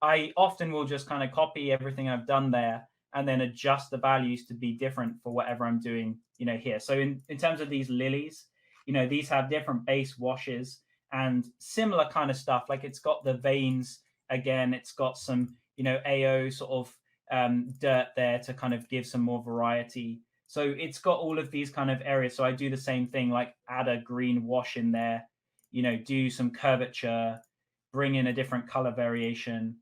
I often will just kind of copy everything I've done there and then adjust the values to be different for whatever I'm doing, you know, here. So in terms of these lilies, you know, these have different base washes and similar kind of stuff. Like it's got the veins again, it's got some, you know, AO sort of dirt there to kind of give some more variety. So it's got all of these kind of areas. So I do the same thing, like add a green wash in there, you know, do some curvature, bring in a different color variation,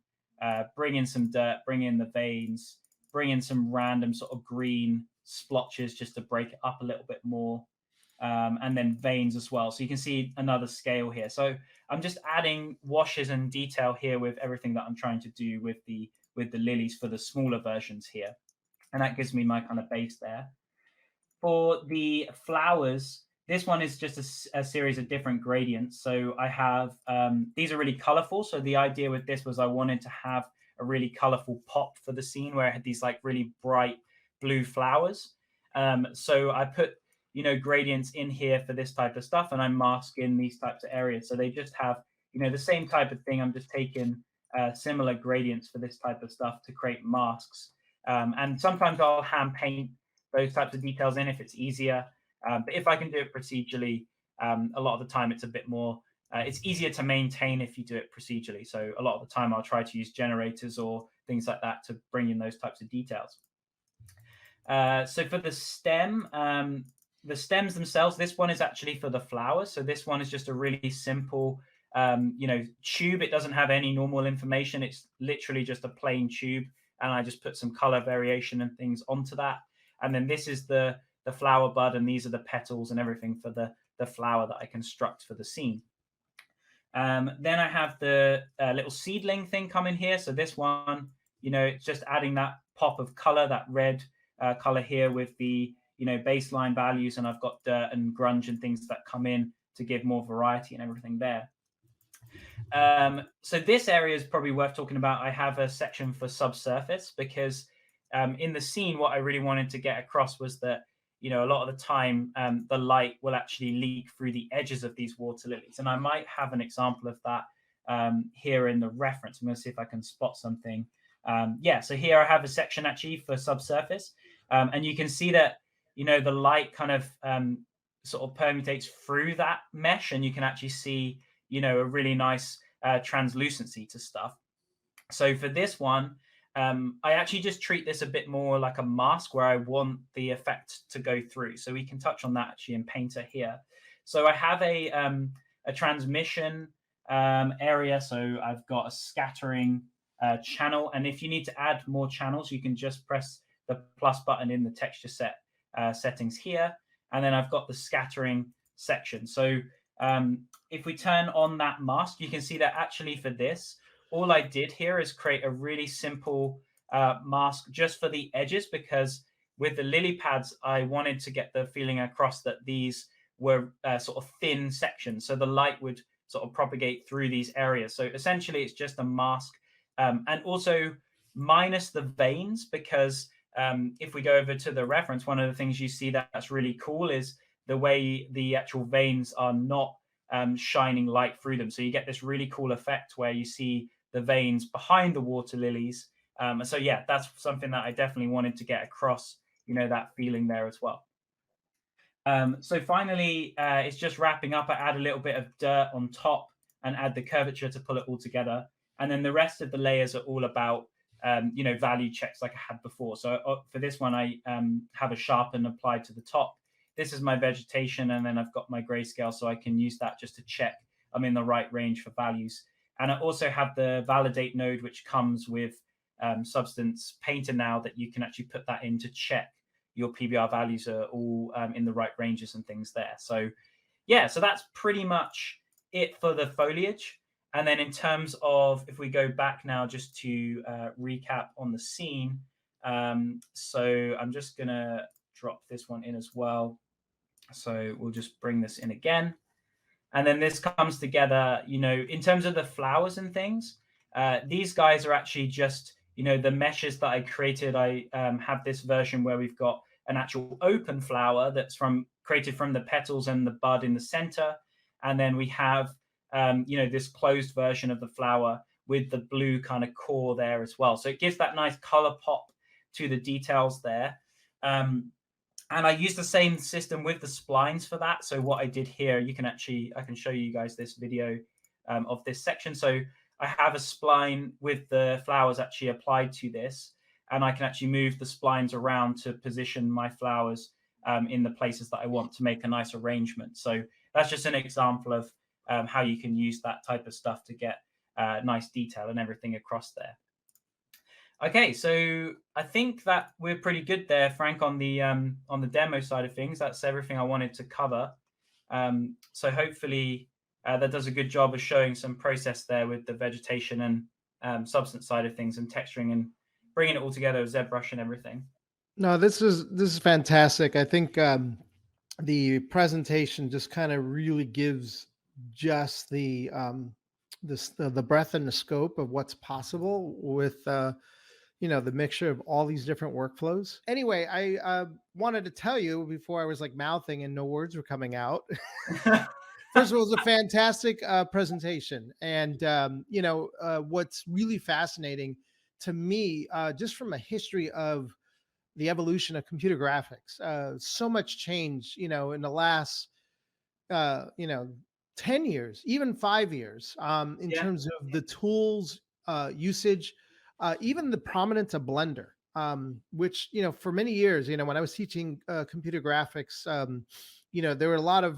bring in some dirt, bring in the veins, bring in some random sort of green splotches just to break it up a little bit more. And then veins as well. So you can see another scale here. So I'm just adding washes and detail here with everything that I'm trying to do with the lilies for the smaller versions here. And that gives me my kind of base there. For the flowers, this one is just a series of different gradients. So I have, these are really colorful. So the idea with this was I wanted to have a really colorful pop for the scene where I had these like really bright blue flowers. So I put, you know, gradients in here for this type of stuff, and I mask in these types of areas. So they just have, you know, the same type of thing. I'm just taking similar gradients for this type of stuff to create masks. And sometimes I'll hand paint those types of details in if it's easier. But if I can do it procedurally, a lot of the time it's a bit more, it's easier to maintain if you do it procedurally. So a lot of the time I'll try to use generators or things like that to bring in those types of details. So for the stems themselves, this one is actually for the flowers. So this one is just a really simple, you know, tube. It doesn't have any normal information. It's literally just a plain tube. And I just put some color variation and things onto that. And then this is the flower bud, and these are the petals and everything for the flower that I construct for the scene. Then I have the little seedling thing coming here. So this one, you know, it's just adding that pop of color, that red color here with the, you know, baseline values, and I've got dirt and grunge and things that come in to give more variety and everything there. So this area is probably worth talking about. I have a section for subsurface because in the scene, what I really wanted to get across was that, you know, a lot of the time the light will actually leak through the edges of these water lilies. And I might have an example of that here in the reference. I'm going to see if I can spot something. Yeah, so here I have a section actually for subsurface, and you can see that, you know, the light kind of sort of permutates through that mesh, and you can actually see, you know, a really nice translucency to stuff. So for this one, I actually just treat this a bit more like a mask where I want the effect to go through. So we can touch on that actually in Painter here. So I have a transmission area. So I've got a scattering channel. And if you need to add more channels, you can just press the plus button in the texture set settings here. And then I've got the scattering section. So if we turn on that mask, you can see that actually for this, all I did here is create a really simple mask just for the edges, because with the lily pads, I wanted to get the feeling across that these were sort of thin sections. So the light would sort of propagate through these areas. So essentially it's just a mask, and also minus the veins, because if we go over to the reference, one of the things you see that's really cool is the way the actual veins are not shining light through them. So you get this really cool effect where you see the veins behind the water lilies. So yeah, that's something that I definitely wanted to get across, you know, that feeling there as well. So finally, it's just wrapping up. I add a little bit of dirt on top and add the curvature to pull it all together. And then the rest of the layers are all about, you know, value checks like I had before. So for this one, I have a sharpen applied to the top. This is my vegetation, and then I've got my grayscale, so I can use that just to check I'm in the right range for values. And I also have the validate node, which comes with Substance Painter now, that you can actually put that in to check your PBR values are all in the right ranges and things there. So yeah, so that's pretty much it for the foliage. And then in terms of, if we go back now just to recap on the scene, so I'm just going to drop this one in as well. So we'll just bring this in again. And then this comes together, you know, in terms of the flowers and things. These guys are actually just, you know, the meshes that I created. I have this version where we've got an actual open flower that's created from the petals and the bud in the center. And then we have, you know, this closed version of the flower with the blue kind of core there as well. So it gives that nice color pop to the details there. And I use the same system with the splines for that. So what I did here, I can show you guys this video of this section. So I have a spline with the flowers actually applied to this, and I can actually move the splines around to position my flowers in the places that I want to make a nice arrangement. So that's just an example of how you can use that type of stuff to get nice detail and everything across there. Okay, so I think that we're pretty good there, Frank, on the demo side of things. That's everything I wanted to cover. So hopefully that does a good job of showing some process there with the vegetation and substance side of things and texturing and bringing it all together with ZBrush and everything. No, this is fantastic. I think the presentation just kind of really gives just the breadth and the scope of what's possible with you know, the mixture of all these different workflows. Anyway, I wanted to tell you before I was like mouthing and no words were coming out. First of all, it was a fantastic presentation. And, you know, what's really fascinating to me, just from a history of the evolution of computer graphics, so much change, you know, in the last, you know, 10 years, even 5 years, in terms of the tools usage, even the prominence of Blender, which, you know, for many years, you know, when I was teaching computer graphics, you know, there were a lot of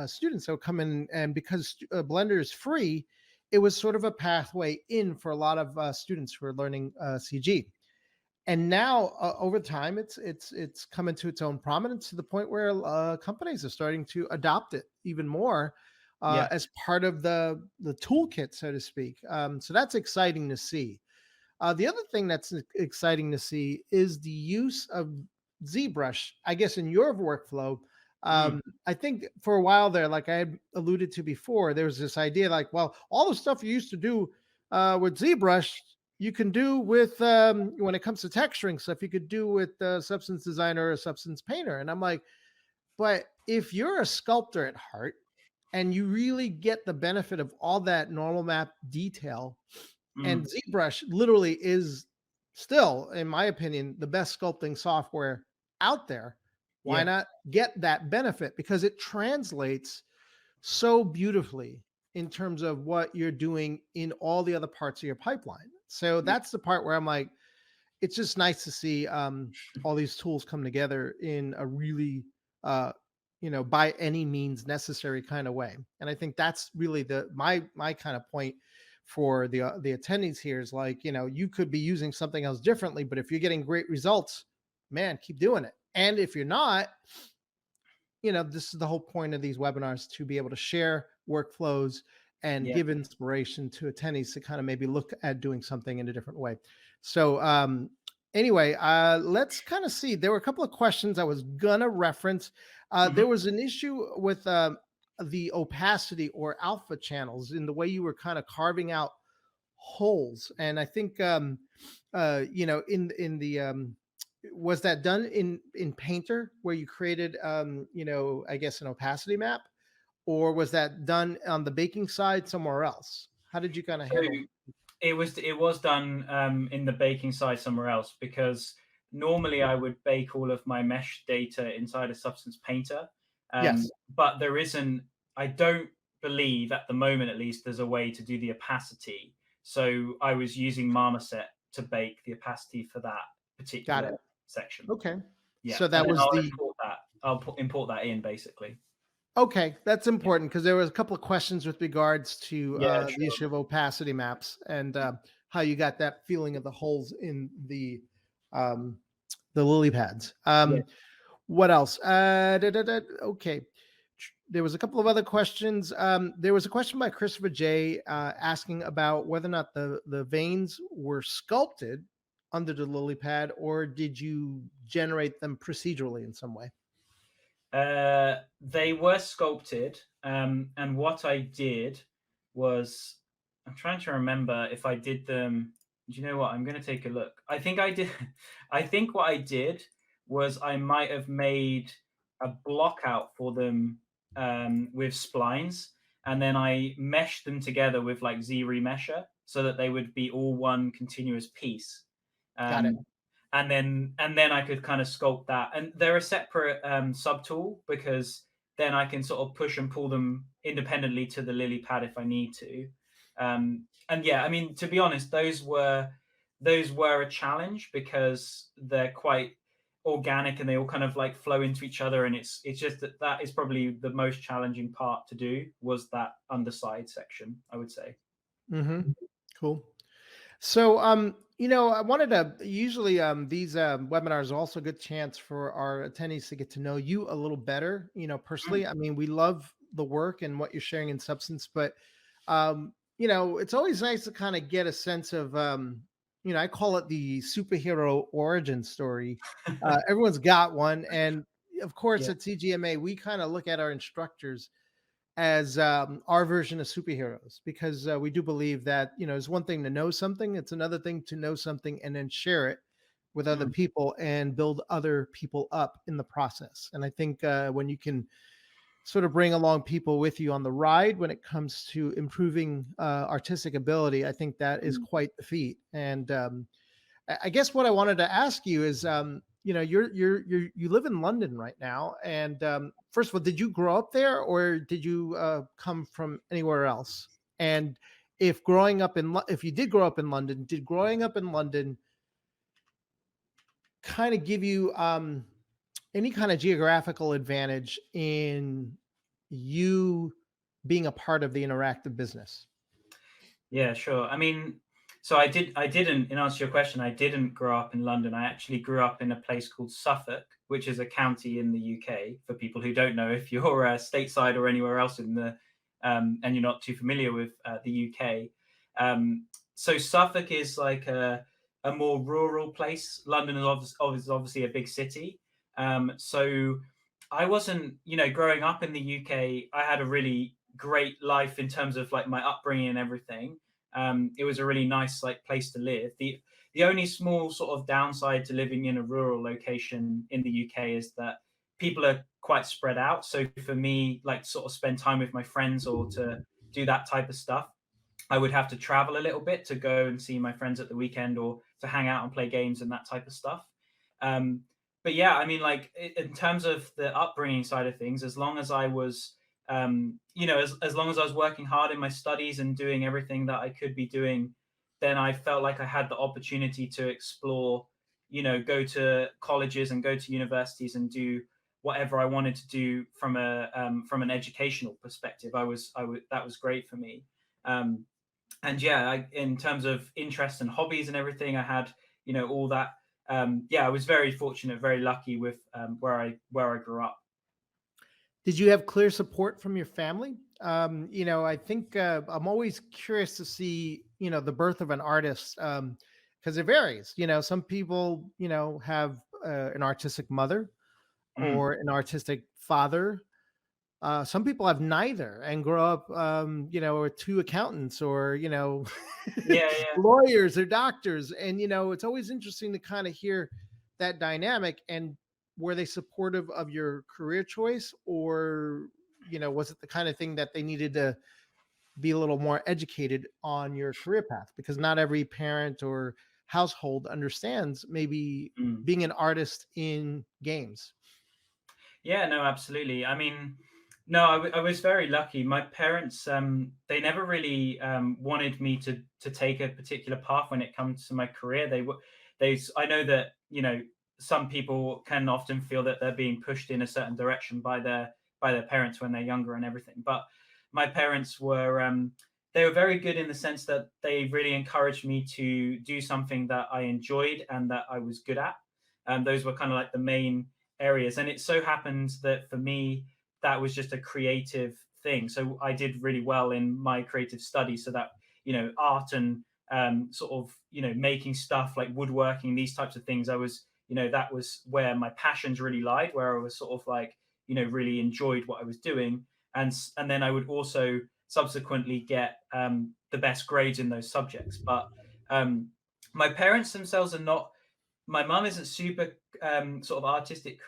students that would come in, and because Blender is free, it was sort of a pathway in for a lot of students who are learning CG. And now over time, it's come into its own prominence to the point where companies are starting to adopt it even more as part of the toolkit, so to speak. So that's exciting to see. The other thing that's exciting to see is the use of ZBrush, I guess, in your workflow. I think for a while there, like I had alluded to before, there was this idea like, well, all the stuff you used to do with ZBrush, you can do with, when it comes to texturing stuff, you could do with Substance Designer or Substance Painter. And I'm like, but if you're a sculptor at heart, and you really get the benefit of all that normal map detail. And Mm. ZBrush literally is still, in my opinion, the best sculpting software out there. Why Yeah. not get that benefit? Because it translates so beautifully in terms of what you're doing in all the other parts of your pipeline. So Yeah. that's the part where I'm like, it's just nice to see all these tools come together in a really, uh, by any means necessary kind of way. And I think that's really my kind of point for the attendees here is like, you could be using something else differently, but if you're getting great results, man, keep doing it. And if you're not, this is the whole point of these webinars, to be able to share workflows and Yeah. give inspiration to attendees to kind of maybe look at doing something in a different way. So, anyway, let's kind of see. There were a couple of questions I was gonna reference. Mhm. There was an issue with the opacity or alpha channels in the way you were kind of carving out holes, and I think in the was that done in Painter where you created I guess an opacity map, or was that done on the baking side somewhere else? How did you kind of So handle? it was done in the baking side somewhere else, because normally I would bake all of my mesh data inside a Substance Painter, Yes, but there isn't. I don't believe at the moment, at least, there's a way to do the opacity. So I was using Marmoset to bake the opacity for that got particular it. section. Okay, Yeah, so and that then was I'll the import that. Import that in basically. okay. That's Yeah, important because there was a couple of questions with regards to yeah, the sure. issue of opacity maps and how you got that feeling of the holes in um, the lily pads. Yeah. What else? Okay. There was a couple of other questions. There was a question by Christopher J asking about whether or not the veins were sculpted under the lily pad, or did you generate them procedurally in some way? They were sculpted, and what I did was, I'm trying to remember if I did them. Do you know what? I'm going to take a look. I think I did. I think what I did was I might have made a block out for them with splines, and then I meshed them together with like Z remesher so that they would be all one continuous piece. Got it. Um, and then I could kind of sculpt that. And they're a separate subtool, because then I can sort of push and pull them independently to the lily pad if I need to. And yeah, I mean, to be honest, those were a challenge because they're quite organic and they all kind of like flow into each other. And it's just that is probably the most challenging part to do, was that underside section, I would say. Mm-hmm. Cool. So, I wanted to usually these webinars are also a good chance for our attendees to get to know you a little better, Mhm. personally. I mean, we love the work and what you're sharing in substance, but it's always nice to kind of get a sense of I call it the superhero origin story. Everyone's got one, and of course Yeah. at CGMA we kind of look at our instructors as our version of superheroes, because we do believe that it's one thing to know something, it's another thing to know something and then share it with other Mm. people and build other people up in the process. And I think when you can sort of bring along people with you on the ride when it comes to improving artistic ability, I think that is Mm. quite the feat. And I guess what I wanted to ask you is, you live in London right now, and first of all, did you grow up there, or did you come from anywhere else? And if you did grow up in London, did growing up in London kind of give you any kind of geographical advantage in you being a part of the interactive business? Yeah, sure. I mean, so I didn't, in answer to your question, I didn't grow up in London. I actually grew up in a place called Suffolk, which is a county in the UK, for people who don't know, if you're stateside or anywhere else and you're not too familiar with the UK. So Suffolk is like a more rural place. London is obviously a big city. So I wasn't, growing up in the UK, I had a really great life in terms of like my upbringing and everything. It was a really nice like place to live. The only small sort of downside to living in a rural location in the UK is that people are quite spread out. So for me, like sort of spend time with my friends or to do that type of stuff, I would have to travel a little bit to go and see my friends at the weekend or to hang out and play games and that type of stuff. Um, but yeah, I mean, like in terms of the upbringing side of things, as long as I was, as long as I was working hard in my studies and doing everything that I could be doing, then I felt like I had the opportunity to explore, go to colleges and go to universities and do whatever I wanted to do from an educational perspective. That was great for me. Um, and yeah, in terms of interests and hobbies and everything, I had all that. Yeah, I was very fortunate, very lucky with where I grew up. Did you have clear support from your family? I think I'm always curious to see, the birth of an artist, because it varies. Some people, have an artistic mother Mm. or an artistic father. Some people have neither and grow up, with two accountants or, Yeah, yeah. lawyers or doctors. And, it's always interesting to kind of hear that dynamic. And were they supportive of your career choice, or, was it the kind of thing that they needed to be a little more educated on your career path? Because not every parent or household understands maybe Mm. being an artist in games. Yeah, no, absolutely. I mean, no, I was very lucky. My parents, they never really wanted me to take a particular path when it comes to my career. I know that some people can often feel that they're being pushed in a certain direction by their parents when they're younger and everything. But my parents were they were very good in the sense that they really encouraged me to do something that I enjoyed and that I was good at. Those were kind of like the main areas. And it so happens that for me, that was just a creative thing. So I did really well in my creative studies. So that, art and sort of, making stuff like woodworking, these types of things, that was where my passions really lied, where I was sort of like, really enjoyed what I was doing. And then I would also subsequently get the best grades in those subjects. But um, my parents themselves are not, my mum isn't super sort of artistic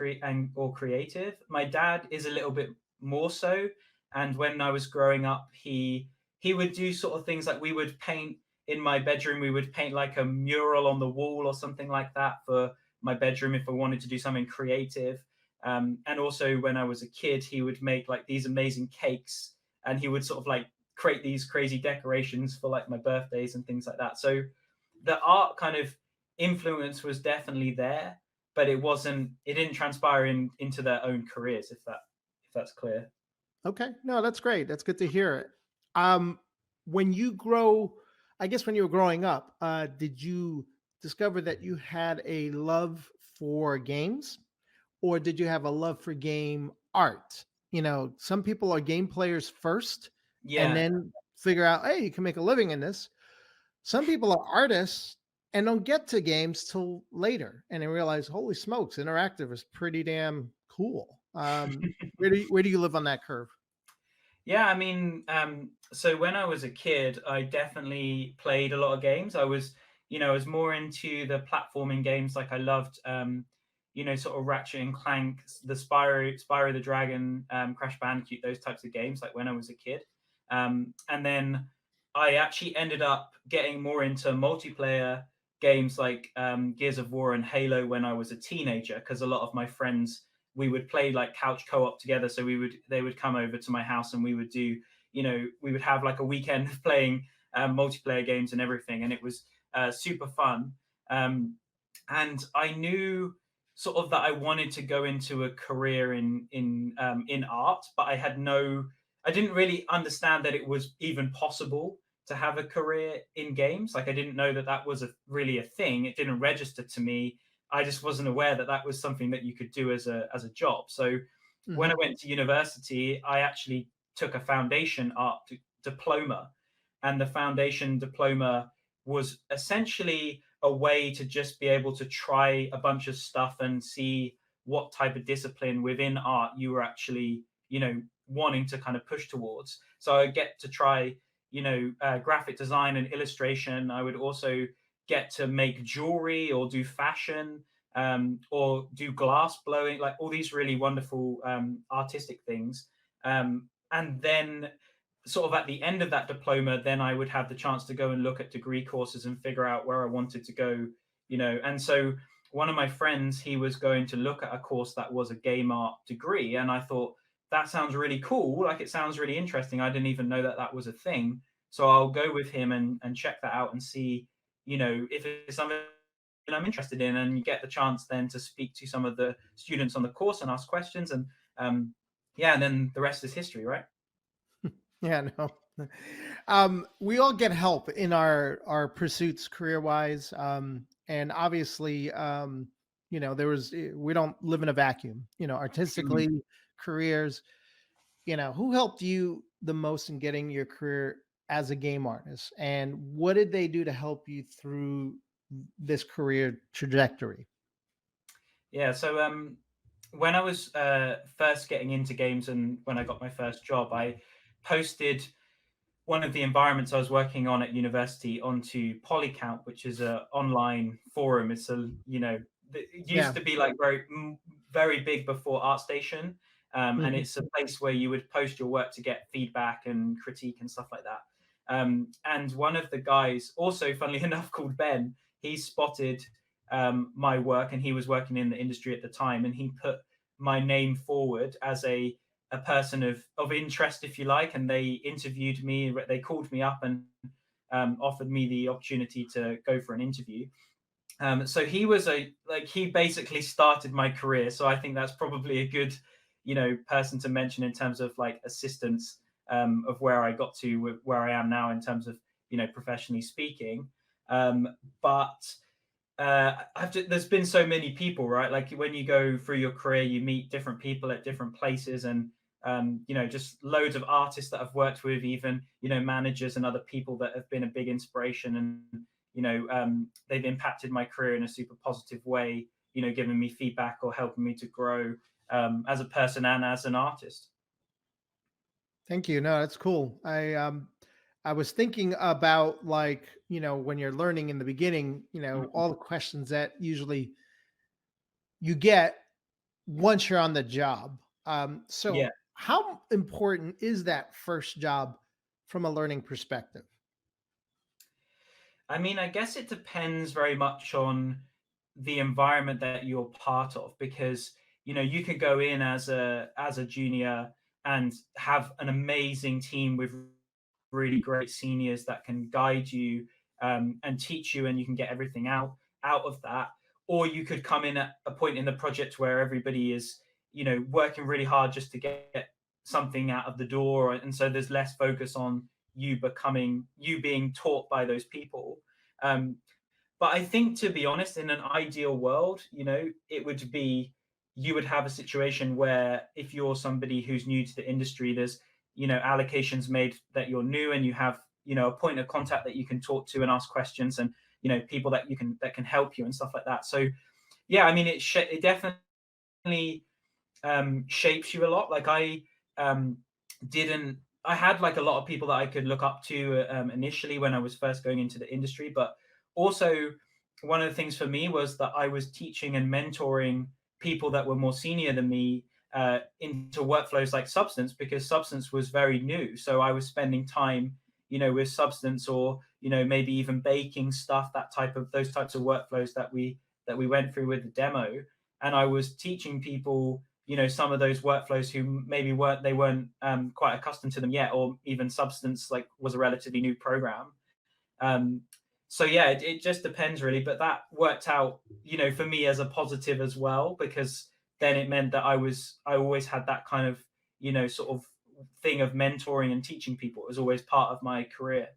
or creative. My dad is a little bit more so. And when I was growing up, he would do sort of things like we would paint in my bedroom. We would paint like a mural on the wall or something like that for my bedroom if I wanted to do something creative. And also when I was a kid, he would make like these amazing cakes, and he would sort of like create these crazy decorations for like my birthdays and things like that. So the art kind of influence was definitely there, but it didn't transpire into their own careers, if that's clear. Okay. No, that's great. That's good to hear. Um, when you grow, I guess when you were growing up, did you discover that you had a love for games, or did you have a love for game art? Some people are game players first and Yeah. then figure out, hey, you can make a living in this. Some people are artists and don't get to games till later and they realize, holy smokes, interactive is pretty damn cool. Where do you live on that curve? Yeah, I mean, so when I was a kid, I definitely played a lot of games. I was more into the platforming games. Like I loved, sort of Ratchet and Clank, the Spyro the Dragon, Crash Bandicoot, those types of games. Like when I was a kid, and then I actually ended up getting more into multiplayer games like Gears of War and Halo when I was a teenager, because a lot of my friends, we would play like couch co-op together. So they would come over to my house and we would do, we would have like a weekend of playing multiplayer games and everything. And it was super fun. Um, and I knew sort of that I wanted to go into a career in art, but I didn't really understand that it was even possible to have a career in games. Like I didn't know that that was really a thing. It didn't register to me. I just wasn't aware that that was something that you could do as a job. So when I Mhm. went to university, I actually took a foundation art diploma, and the foundation diploma was essentially a way to just be able to try a bunch of stuff and see what type of discipline within art you were actually, wanting to kind of push towards. So I get to try, graphic design and illustration. I would also get to make jewelry or do fashion. or do glass blowing, like all these really wonderful artistic things. And then sort of at the end of that diploma, then I would have the chance to go and look at degree courses and figure out where I wanted to go, And so one of my friends, he was going to look at a course that was a game art degree. And I thought, that sounds really cool. Like it sounds really interesting. I didn't even know that that was a thing. So I'll go with him and check that out and see, if it's something I'm interested in. And you get the chance then to speak to some of the students on the course and ask questions. And yeah, and then the rest is history, right? Yeah, no. We all get help in our pursuits career wise, and obviously, we don't live in a vacuum. Mhm. Artistically, careers. Who helped you the most in getting your career as a game artist, and what did they do to help you through this career trajectory? Yeah. So when I was first getting into games and when I got my first job, I posted one of the environments I was working on at university onto Polycount, which is a online forum. It's it used Yeah. to be like very big before ArtStation, and Mhm. it's a place where you would post your work to get feedback and critique and stuff like that. And one of the guys, also funnily enough, called Ben, he spotted my work, and he was working in the industry at the time, and he put my name forward as a person of interest, if you like, and they interviewed me. They called me up and offered me the opportunity to go for an interview. So he was he basically started my career. So I think that's probably a good, person to mention in terms of like assistance of where I got to where I am now in terms of professionally speaking. But there's been so many people, right? Like when you go through your career, you meet different people at different places, and just loads of artists that I've worked with, even managers and other people that have been a big inspiration, and they've impacted my career in a super positive way. Giving me feedback or helping me to grow as a person and as an artist. Thank you. No, that's cool. I was thinking about, like, when you're learning in the beginning, Mhm. all the questions that usually you get once you're on the job. Yeah. So how important is that first job from a learning perspective? I mean, I guess it depends very much on the environment that you're part of, because you could go in as a junior and have an amazing team with really great seniors that can guide you and teach you, and you can get everything out of that. Or you could come in at a point in the project where everybody is working really hard just to get something out of the door, and so there's less focus on you being taught by those people. um, but I think, to be honest, in an ideal world, it would be you would have a situation where if you're somebody who's new to the industry, there's allocations made that you're new, and you have a point of contact that you can talk to and ask questions, and people that can help you and stuff like that. So yeah, I mean, it definitely shapes you a lot. Like um, didn't I had like a lot of people that I could look up to initially when I was first going into the industry, but also one of the things for me was that I was teaching and mentoring people that were more senior than me into workflows like Substance, because Substance was very new. So I was spending time, with Substance, or maybe even baking stuff, those types of workflows that we went through with the demo, and I was teaching people some of those workflows who maybe weren't quite accustomed to them yet, or even Substance like was a relatively new program. um, so yeah, it just depends really, but that worked out for me as a positive as well, because then it meant that I always had that kind of sort of thing of mentoring and teaching people. It was always part of my career.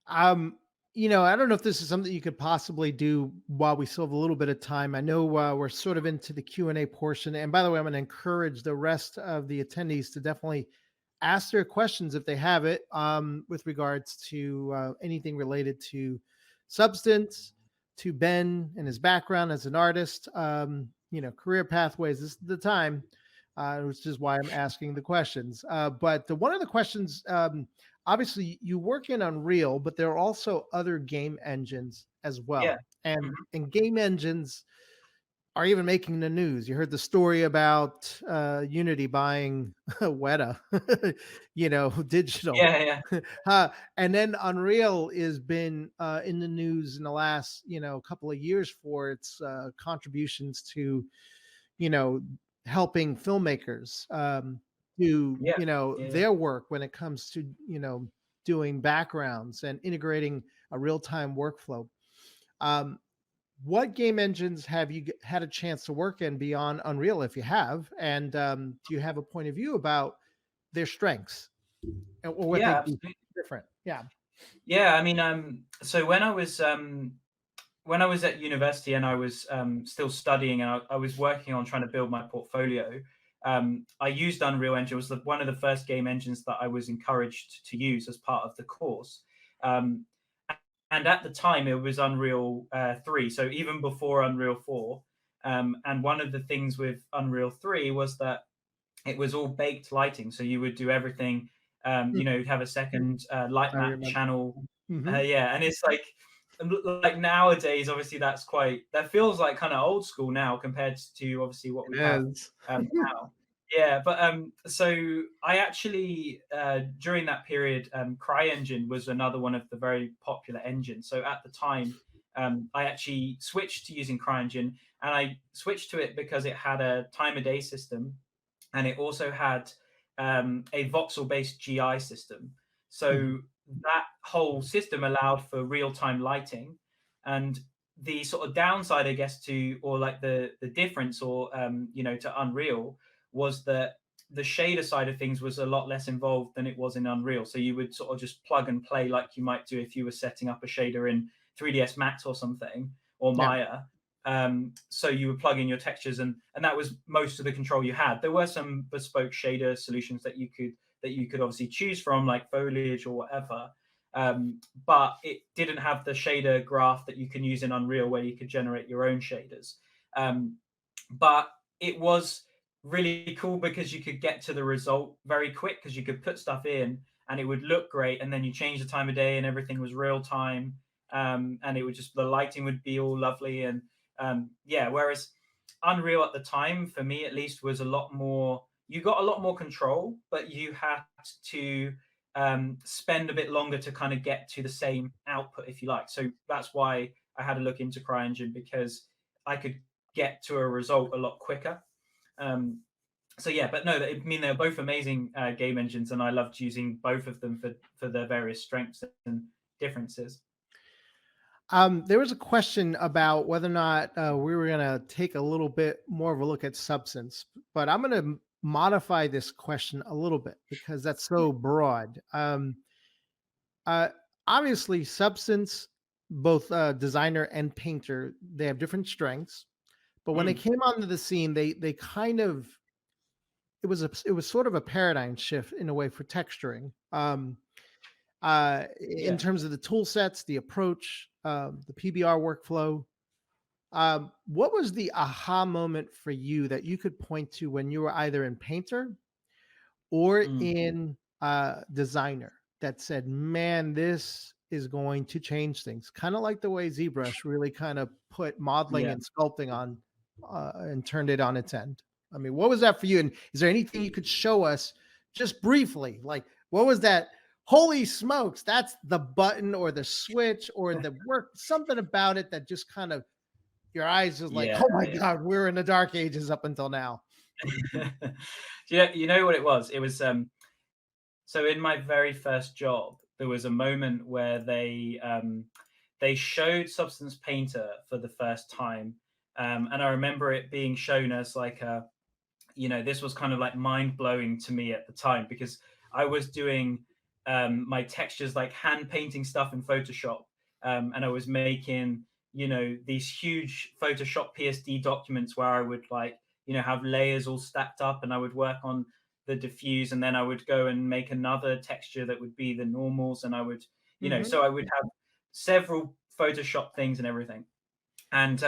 Um, I don't know if this is something you could possibly do while we still have a little bit of time. I know we're sort of into the Q&A portion. And by the way, I'm going to encourage the rest of the attendees to definitely ask their questions if they have it, with regards to anything related to substance, to Ben and his background as an artist, career pathways. This is the time, which is why I'm asking the questions. But one of the questions, obviously you work in Unreal, but there are also other game engines as Yeah. well. and game engines are even making the news. You heard the story about Unity buying Weta, digital. Yeah, yeah, And then Unreal has been in the news in the last, couple of years for its contributions to, you know, helping filmmakers do, yeah, yeah. their work when it comes to, doing backgrounds and integrating a real-time workflow. Um, what game engines have you had a chance to work in beyond Unreal, if you have? And do you have a point of view about their strengths or what they Yeah, do absolutely. different? Yeah. Yeah, I mean, so when I was at university and I was still studying and I was working on trying to build my portfolio, I used Unreal Engine. It was one of the first game engines that I was encouraged to use as part of the course. Um, and at the time, it was Unreal 3, so even before Unreal 4. And one of the things with Unreal 3 was that it was all baked lighting. So you would do everything, Mm, you'd have a second light I map remember. channel. Hmm. Yeah, and it's like nowadays, obviously, that feels like kind of old school now compared to obviously what It we have is. now. Yeah, but so I actually during that period, CryEngine was another one of the very popular engines. So at the time, I actually switched to using CryEngine, and I switched to it because it had a time of day system, and it also had a voxel-based GI system. Mhm. So that whole system allowed for real-time lighting, and the sort of downside, I guess, to or like the difference, or to Unreal, was that the shader side of things was a lot less involved than it was in Unreal. So you would sort of just plug and play like you might do if you were setting up a shader in 3ds Max or something, or Yeah. Maya. So you would plug in your textures, and that was most of the control you had. There were some bespoke shader solutions that you could obviously choose from, like Foliage or whatever. But it didn't have the shader graph that you can use in Unreal, where you could generate your own shaders. Um, but it was really cool because you could get to the result very quick, because you could put stuff in and it would look great, and then you change the time of day and everything was real time. And it would just, the lighting would be all lovely. And yeah, whereas Unreal at the time, for me at least, was a lot more, you got a lot more control, but you had to spend a bit longer to kind of get to the same output, if you like. So that's why I had to look into CryEngine, because I could get to a result a lot quicker. Um, so yeah, but no, I mean, they're both amazing game engines, and I loved using both of them for their various strengths and differences. There was a question about whether or not we were going to take a little bit more of a look at substance, but I'm going to modify this question a little bit because that's so broad. Uh, Obviously, substance, both designer and painter, they have different strengths. But when they Mm, came onto the scene, they kind of it was sort of a paradigm shift in a way for texturing. In yeah. terms of the tool sets, the approach, the PBR workflow. What was the aha moment for you that you could point to when you were either in Painter or Mm, in Designer that said, "Man, this is going to change things." Kind of like the way ZBrush really kind of put modeling yeah. and sculpting on and turned it on its end. I mean, what was that for you? And is there anything you could show us just briefly? Like, what was that? Holy smokes, that's the button or the switch or the work, something about it that just kind of your eyes is like, Yeah, oh my yeah. God, we're in the dark ages up until now. You know what it was? It was so in my very first job, there was a moment where they showed Substance Painter for the first time, and I remember it being shown as like a, this was kind of like mind blowing to me at the time, because I was doing my textures, like hand painting stuff in Photoshop, and I was making, these huge Photoshop PSD documents where I would, like, have layers all stacked up, and I would work on the diffuse, and then I would go and make another texture that would be the normals, and I would, Hmm. so I would have several Photoshop things and everything. And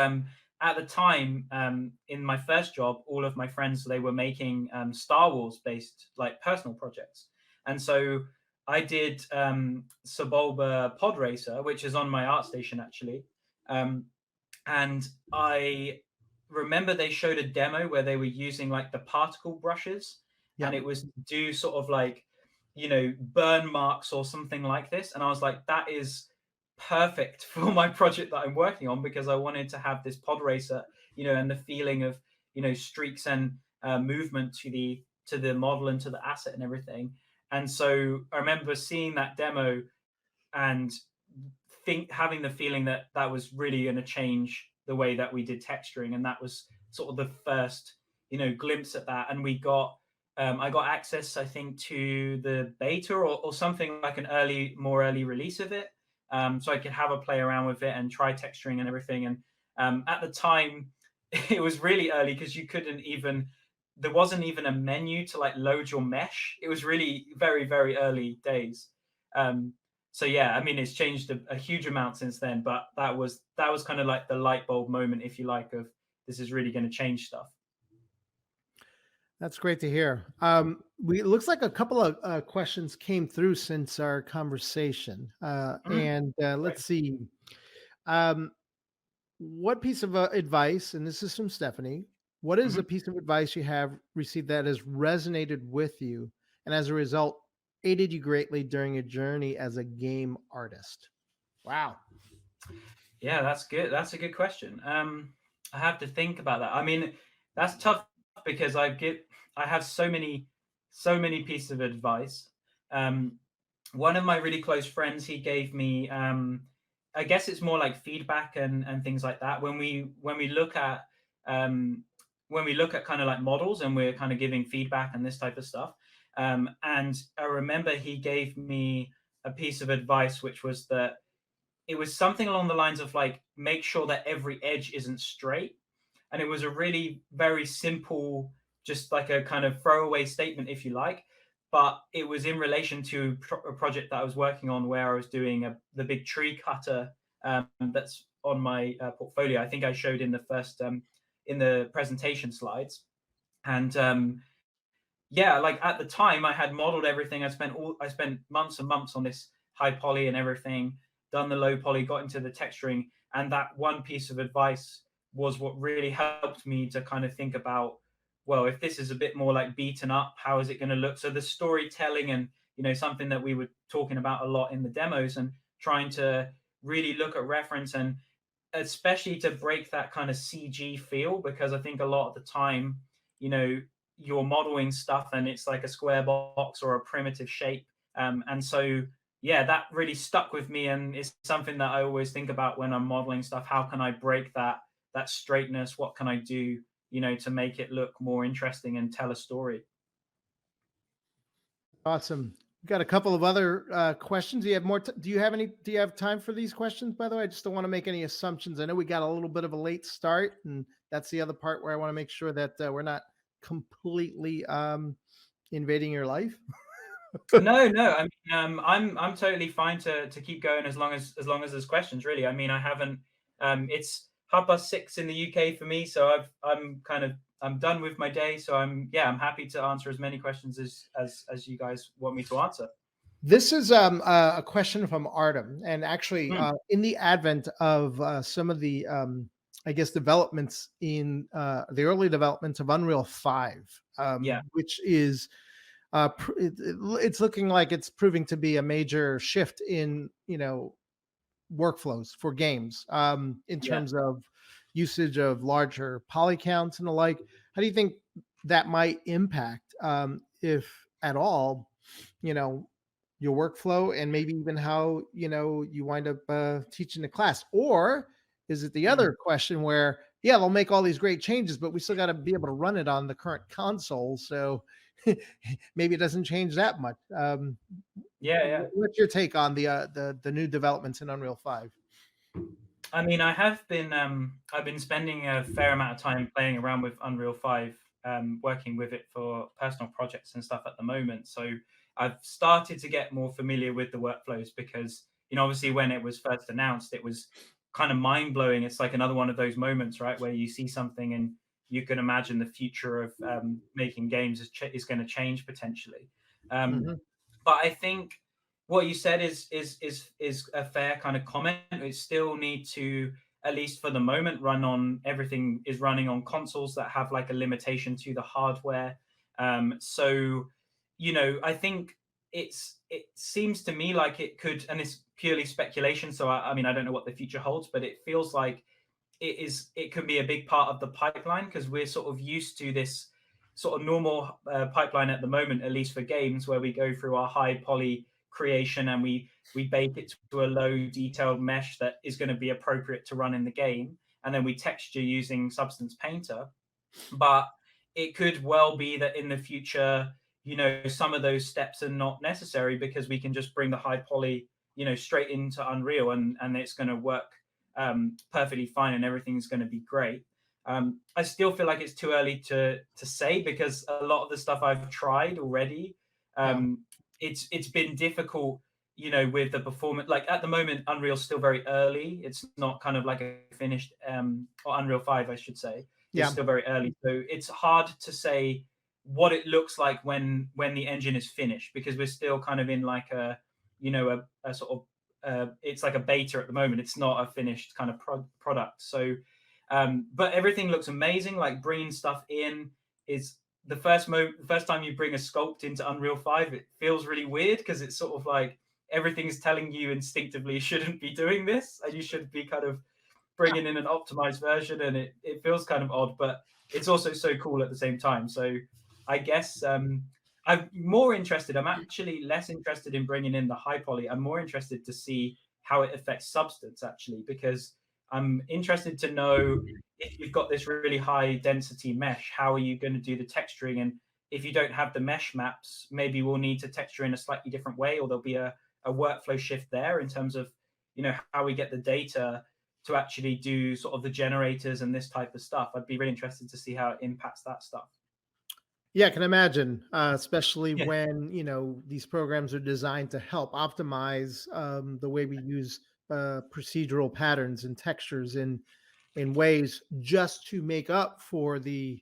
at the time, in my first job, all of my friends, they were making Star Wars based, like, personal projects. And so I did Sebulba Pod Racer, which is on my ArtStation actually. Um, And I remember they showed a demo where they were using like the particle brushes, and Yep. it was to do sort of like, burn marks or something like this. And I was like, that is perfect for my project that I'm working on, because I wanted to have this pod racer, and the feeling of, streaks and movement to the model and to the asset and everything. And so I remember seeing that demo and having the feeling that that was really going to change the way that we did texturing, and that was sort of the first glimpse at that. And I got access, I think, to the beta or something like an more early release of it, so I could have a play around with it and try texturing and everything. And at the time it was really early, because there wasn't even a menu to like load your mesh. It was really very, very early days. So yeah, I mean, it's changed a huge amount since then, but that was kind of like the light bulb moment, if you like, of this is really going to change stuff. That's great to hear. It looks like a couple of questions came through since our conversation, Mm, let's great. see. Um, what piece of advice, and this is from Stephanie, what is Mhm. a piece of advice you have received that has resonated with you, and as a result, aided you greatly during your journey as a game artist? Wow. Yeah, that's good. That's a good question. I have to think about that. I mean, that's tough, because I have so many pieces of advice. Um, One of my really close friends, he gave me, I guess it's more like feedback and things like that. Um, when we look at kind of like models, and we're kind of giving feedback and this type of stuff. And I remember he gave me a piece of advice, which was that it was something along the lines of like, make sure that every edge isn't straight. And it was a really very simple, just like a kind of throwaway statement, if you like. But it was in relation to a project that I was working on, where I was doing the big tree cutter, that's on my portfolio. I think I showed in the presentation slides. And yeah, like at the time I had modeled everything. I spent months and months on this high poly and everything, done the low poly, got into the texturing, and that one piece of advice was what really helped me to kind of think about, well, if this is a bit more like beaten up, how is it going to look? So the storytelling, and something that we were talking about a lot in the demos, and trying to really look at reference, and especially to break that kind of CG feel, because I think a lot of the time, you know, you're modeling stuff and it's like a square box or a primitive shape. And so, yeah, that really stuck with me, and it's something that I always think about when I'm modeling stuff. How can I break that straightness? What can I do, to make it look more interesting and tell a story? Awesome. We've got a couple of other questions. Do you have more? Do you have any? Do you have time for these questions? By the way, I just don't want to make any assumptions. I know we got a little bit of a late start, and that's the other part where I want to make sure that we're not completely invading your life. No, no. I mean, I'm totally fine to keep going, as long as there's questions. Really, I mean, I haven't. It's 6:30 in the UK for me, so I'm done with my day. So I'm happy to answer as many questions as you guys want me to answer. This is a question from Artem, and actually, Hmm, in the advent of some of the, I guess, developments in the early developments of Unreal 5, yeah, which is it's looking like it's proving to be a major shift in workflows for games, in yeah. terms of usage of larger poly counts and the like. How do you think that might impact, if at all, you know, your workflow, and maybe even how you wind up teaching the class? Or is it the Mhm. other question where, yeah, they'll make all these great changes, but we still got to be able to run it on the current console, so maybe it doesn't change that much. Yeah, yeah. What's your take on the new developments in Unreal 5? I mean, I've been spending a fair amount of time playing around with Unreal 5, working with it for personal projects and stuff at the moment. So I've started to get more familiar with the workflows, because, obviously when it was first announced, it was kind of mind blowing. It's like another one of those moments, right, where you see something and you can imagine the future of making games is going to change potentially. Um, Mhm. but I think what you said is a fair kind of comment. We still need to at least for the moment, everything is running on consoles that have like a limitation to the hardware. So, I think it seems to me like it could, and it's purely speculation. So I mean, I don't know what the future holds, but it feels like it can be a big part of the pipeline, because we're sort of used to this sort of normal pipeline at the moment, at least for games, where we go through our high poly creation and we bake it to a low detailed mesh that is going to be appropriate to run in the game, and then we texture using Substance Painter. But it could well be that in the future, some of those steps are not necessary, because we can just bring the high poly, straight into Unreal, and it's going to work perfectly fine, and everything's going to be great. I still feel like it's too early to say, because a lot of the stuff I've tried already, it's been difficult, with the performance. Like at the moment, Unreal's still very early. It's not kind of like a finished, or Unreal 5, I should say. It's still very early, so it's hard to say what it looks like when the engine is finished, because we're still kind of in like a sort of it's like a beta at the moment. It's not a finished kind of product. So, but everything looks amazing. Like bringing stuff in is the first time you bring a sculpt into Unreal 5, it feels really weird, because it's sort of like everything's telling you instinctively you shouldn't be doing this, and you should be kind of bringing in an optimized version, and it feels kind of odd, but it's also so cool at the same time. So I guess I'm more interested. I'm actually less interested in bringing in the high poly. I'm more interested to see how it affects substance, actually, because I'm interested to know, if you've got this really high density mesh, how are you going to do the texturing? And if you don't have the mesh maps, maybe we'll need to texture in a slightly different way, or there'll be a workflow shift there in terms of, how we get the data to actually do sort of the generators and this type of stuff. I'd be really interested to see how it impacts that stuff. Yeah, I can imagine, especially Yeah. when these programs are designed to help optimize the way we use procedural patterns and textures in ways just to make up for the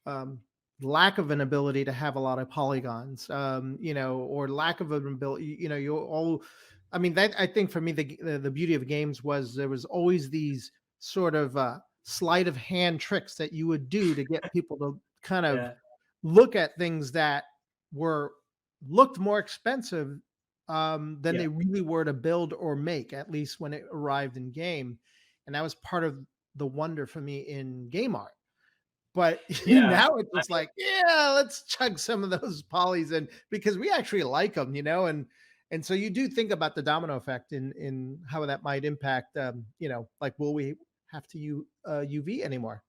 um, lack of an ability to have a lot of polygons, or lack of an ability. You all. I mean, that I think for me, the beauty of games was there was always these sort of sleight of hand tricks that you would do to get people to kind of Yeah. look at things that were looked more expensive than Yeah. they really were to build or make, at least when it arrived in game. And that was part of the wonder for me in game art. But Yeah. now it's I just like, yeah, let's chug some of those polys in because we actually like them, and so you do think about the domino effect in how that might impact, like will we have to use UV anymore?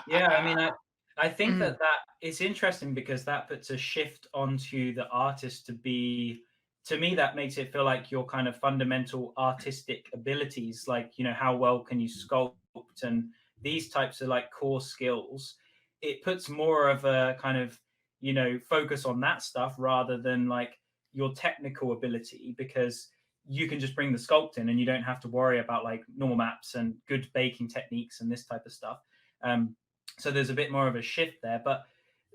Yeah, I mean, I think that it's interesting, because that puts a shift onto the artist to be. To me, that makes it feel like your kind of fundamental artistic abilities, like, how well can you sculpt, and these types of like core skills. It puts more of a kind of, focus on that stuff, rather than like your technical ability, because you can just bring the sculpt in, and you don't have to worry about like normal maps and good baking techniques and this type of stuff. Um, so there's a bit more of a shift there, but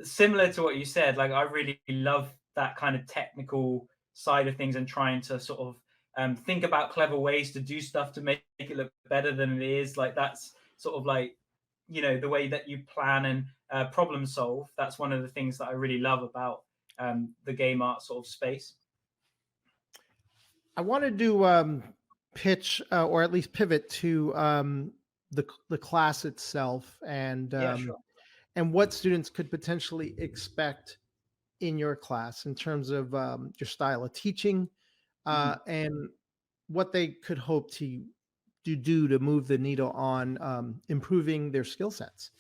similar to what you said, like I really love that kind of technical side of things, and trying to sort of think about clever ways to do stuff to make it look better than it is. Like that's sort of like, the way that you plan and problem solve. That's one of the things that I really love about the game art sort of space. I wanted to pitch or at least pivot to the class itself Yeah, sure. and what students could potentially expect in your class in terms of your style of teaching Mhm. and what they could hope to do to move the needle on improving their skill sets.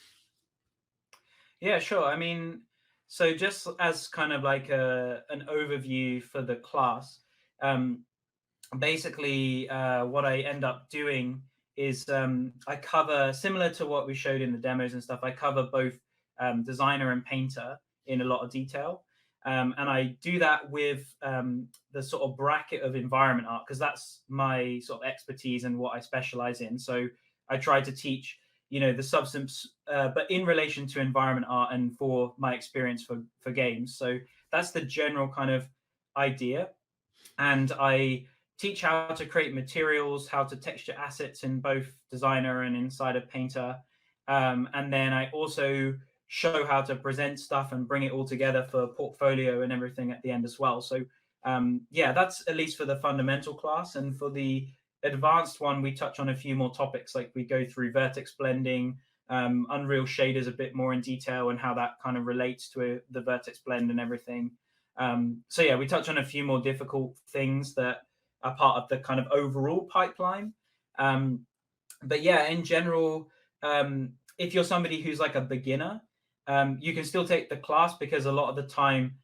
Yeah, sure. I mean, so just as kind of like an overview for the class, um, basically what I end up doing is I cover, similar to what we showed in the demos and stuff. I cover both designer and painter in a lot of detail, and I do that with the sort of bracket of environment art, because that's my sort of expertise and what I specialize in. So I try to teach, the substance, but in relation to environment art and for my experience for games. So that's the general kind of idea, and I teach how to create materials, how to texture assets in both Designer and inside of Painter. And then I also show how to present stuff and bring it all together for portfolio and everything at the end as well. So yeah, that's at least for the fundamental class. And for the advanced one, we touch on a few more topics, like we go through vertex blending, Unreal shaders a bit more in detail, and how that kind of relates to the vertex blend and everything. So yeah, we touch on a few more difficult things that are part of the kind of overall pipeline. But yeah, in general, if you're somebody who's like a beginner, you can still take the class, because a lot of the time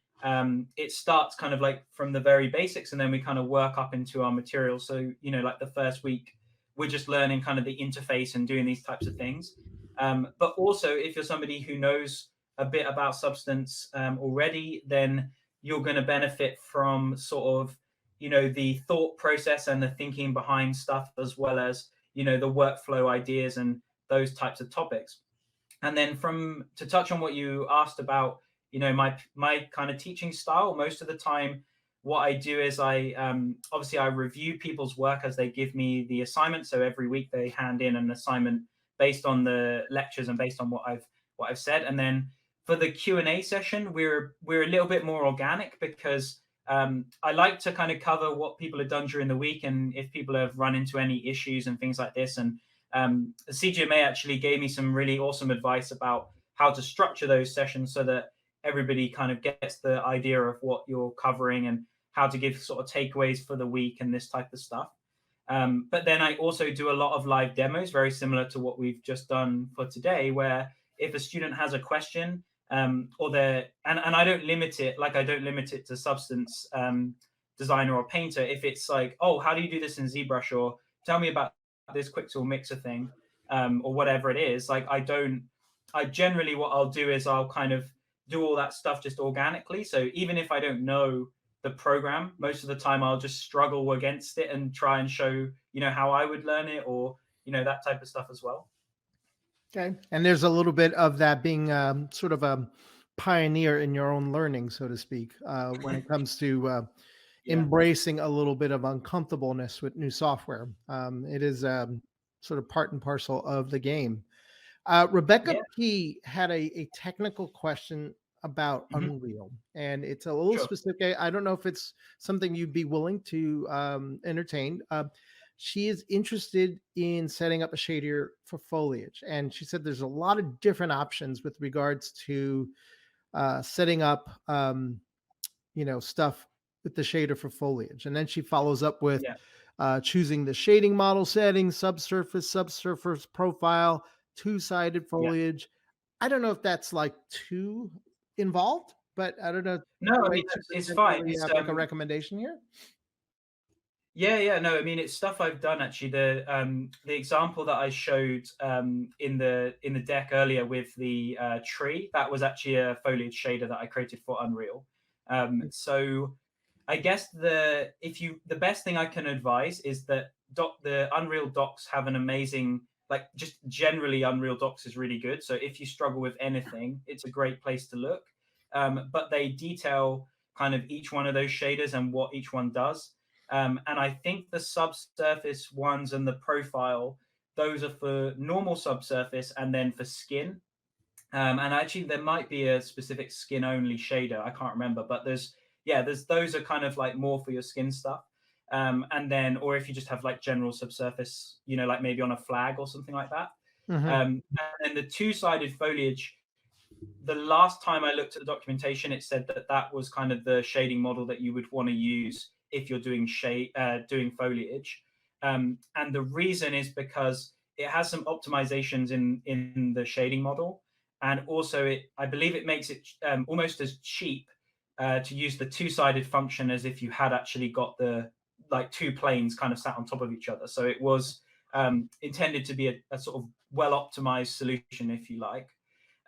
it starts kind of like from the very basics, and then we kind of work up into our material. So, you know, like the first week, we're just learning kind of the interface and doing these types of things. But also, if you're somebody who knows a bit about Substance already, then you're going to benefit from sort of, you know, the thought process and the thinking behind stuff, as well as, you know, the workflow ideas and those types of topics. And then to touch on what you asked about, you know, my kind of teaching style, most of the time what I do is I obviously I review people's work as they give me the assignment. So every week they hand in an assignment based on the lectures and based on what I've said. And then for the Q&A session, we're a little bit more organic, because I like to kind of cover what people have done during the week, and if people have run into any issues and things like this. And the CGMA actually gave me some really awesome advice about how to structure those sessions so that everybody kind of gets the idea of what you're covering, and how to give sort of takeaways for the week and this type of stuff. But then I also do a lot of live demos, very similar to what we've just done for today, where if a student has a question, or and I don't limit it, like I don't limit it to Substance Designer or Painter. If it's like, oh, how do you do this in ZBrush, or tell me about this quick tool mixer thing, or whatever it is, like I generally, what I'll do is I'll kind of do all that stuff just organically. So even if I don't know the program, most of the time I'll just struggle against it and try and show, you know, how I would learn it, or, you know, that type of stuff as well. Okay. And there's a little bit of that being sort of a pioneer in your own learning, so to speak, when it comes to Yeah. embracing a little bit of uncomfortableness with new software. It is sort of part and parcel of the game. Rebecca Yeah. P had a technical question about Mhm. Unreal, and it's a little Sure. specific. I don't know if it's something you'd be willing to entertain. She is interested in setting up a shader for foliage, and she said there's a lot of different options with regards to setting up, you know, stuff with the shader for foliage. And then she follows up with Yeah. choosing the shading model settings, subsurface profile, two-sided Yeah. foliage. I don't know if that's like too involved, but I don't know if No, the I way mean, to it's fine. potentially It's make a recommendation here. Yeah, no, I mean, it's stuff I've done actually. The example that I showed in the deck earlier with the tree, that was actually a foliage shader that I created for Unreal. So I guess the best thing I can advise is that the Unreal docs have an amazing, like, just generally Unreal docs is really good. So if you struggle with anything, it's a great place to look. But they detail kind of each one of those shaders and what each one does. And I think the subsurface ones and the profile, those are for normal subsurface and then for skin. And actually, there might be a specific skin only shader. I can't remember, but there's those are kind of like more for your skin stuff. And then, or if you just have like general subsurface, you know, like maybe on a flag or something like that. Mhm. And then the two-sided foliage, the last time I looked at the documentation, it said that that was kind of the shading model that you would want to use if you're doing doing foliage. And the reason is because it has some optimizations in the shading model, and also I believe it makes it almost as cheap to use the two-sided function as if you had actually got the like two planes kind of sat on top of each other. So it was intended to be a sort of well optimized solution, if you like.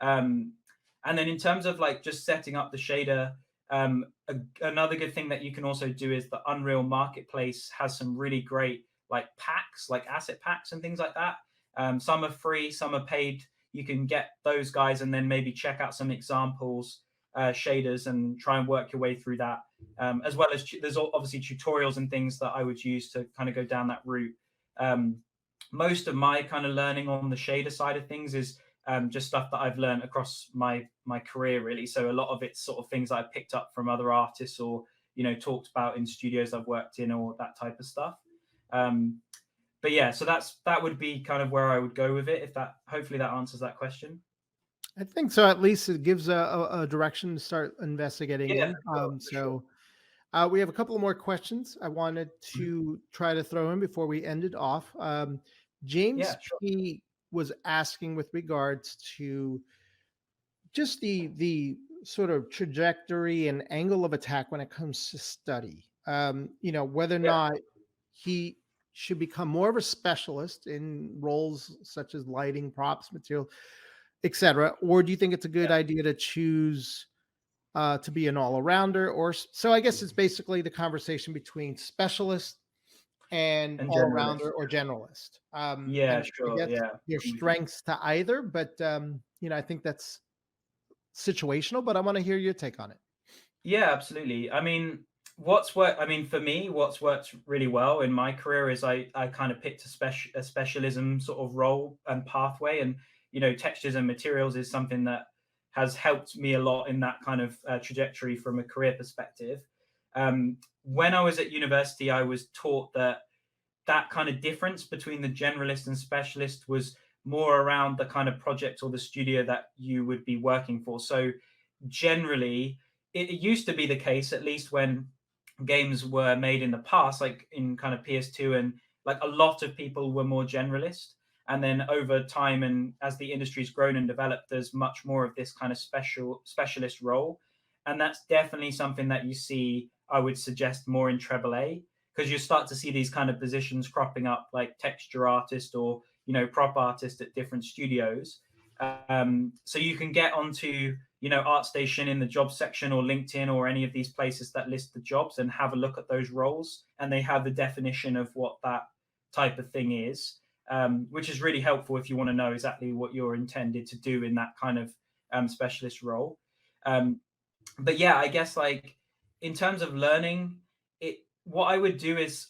Um, and then in terms of like just setting up the shader, another good thing that you can also do is the Unreal Marketplace has some really great like packs, like asset packs and things like that. Some are free, some are paid. You can get those guys and then maybe check out some examples shaders and try and work your way through that. As well as there's obviously tutorials and things that I would use to kind of go down that route. Most of my kind of learning on the shader side of things is just stuff that I've learned across my career, really. So a lot of it's sort of things that I picked up from other artists, or talked about in studios I've worked in, or that type of stuff. But yeah, so that would be kind of where I would go with it. If that, hopefully that answers that question. I think so. At least it gives a direction to start investigating Yeah, in. for sure. We have a couple of more questions I wanted to try to throw in before we end it off. James Yeah, sure. P was asking with regards to just the sort of trajectory and angle of attack when it comes to study. Whether or Yeah, not he should become more of a specialist in roles such as lighting, props, material, etc., or do you think it's a good yeah. idea to choose to be an all-arounder? So I guess it's basically the conversation between specialist and And generalist. all-arounder or generalist. Yeah, And I sure. guess Yeah, there's I'm with you. strengths to either, but I think that's situational. But I want to hear your take on it. Yeah, absolutely. I mean, for me, what's worked really well in my career is I kind of picked a specialism sort of role and pathway, and textures and materials is something that has helped me a lot in that kind of trajectory from a career perspective. When I was at university, I was taught that kind of difference between the generalist and specialist was more around the kind of project or the studio that you would be working for. So generally, it used to be the case, at least when games were made in the past, like in kind of PS2, and like a lot of people were more generalist. And then over time, and as the industry's grown and developed, there's much more of this kind of specialist role. And that's definitely something that you see, I would suggest, more in treble A, because you start to see these kind of positions cropping up, like texture artist or prop artist at different studios. So you can get onto ArtStation in the jobs section, or LinkedIn, or any of these places that list the jobs, and have a look at those roles, and they have the definition of what that type of thing is, which is really helpful if you want to know exactly what you're intended to do in that kind of specialist role. But yeah, I guess, like, in terms of learning it, what I would do is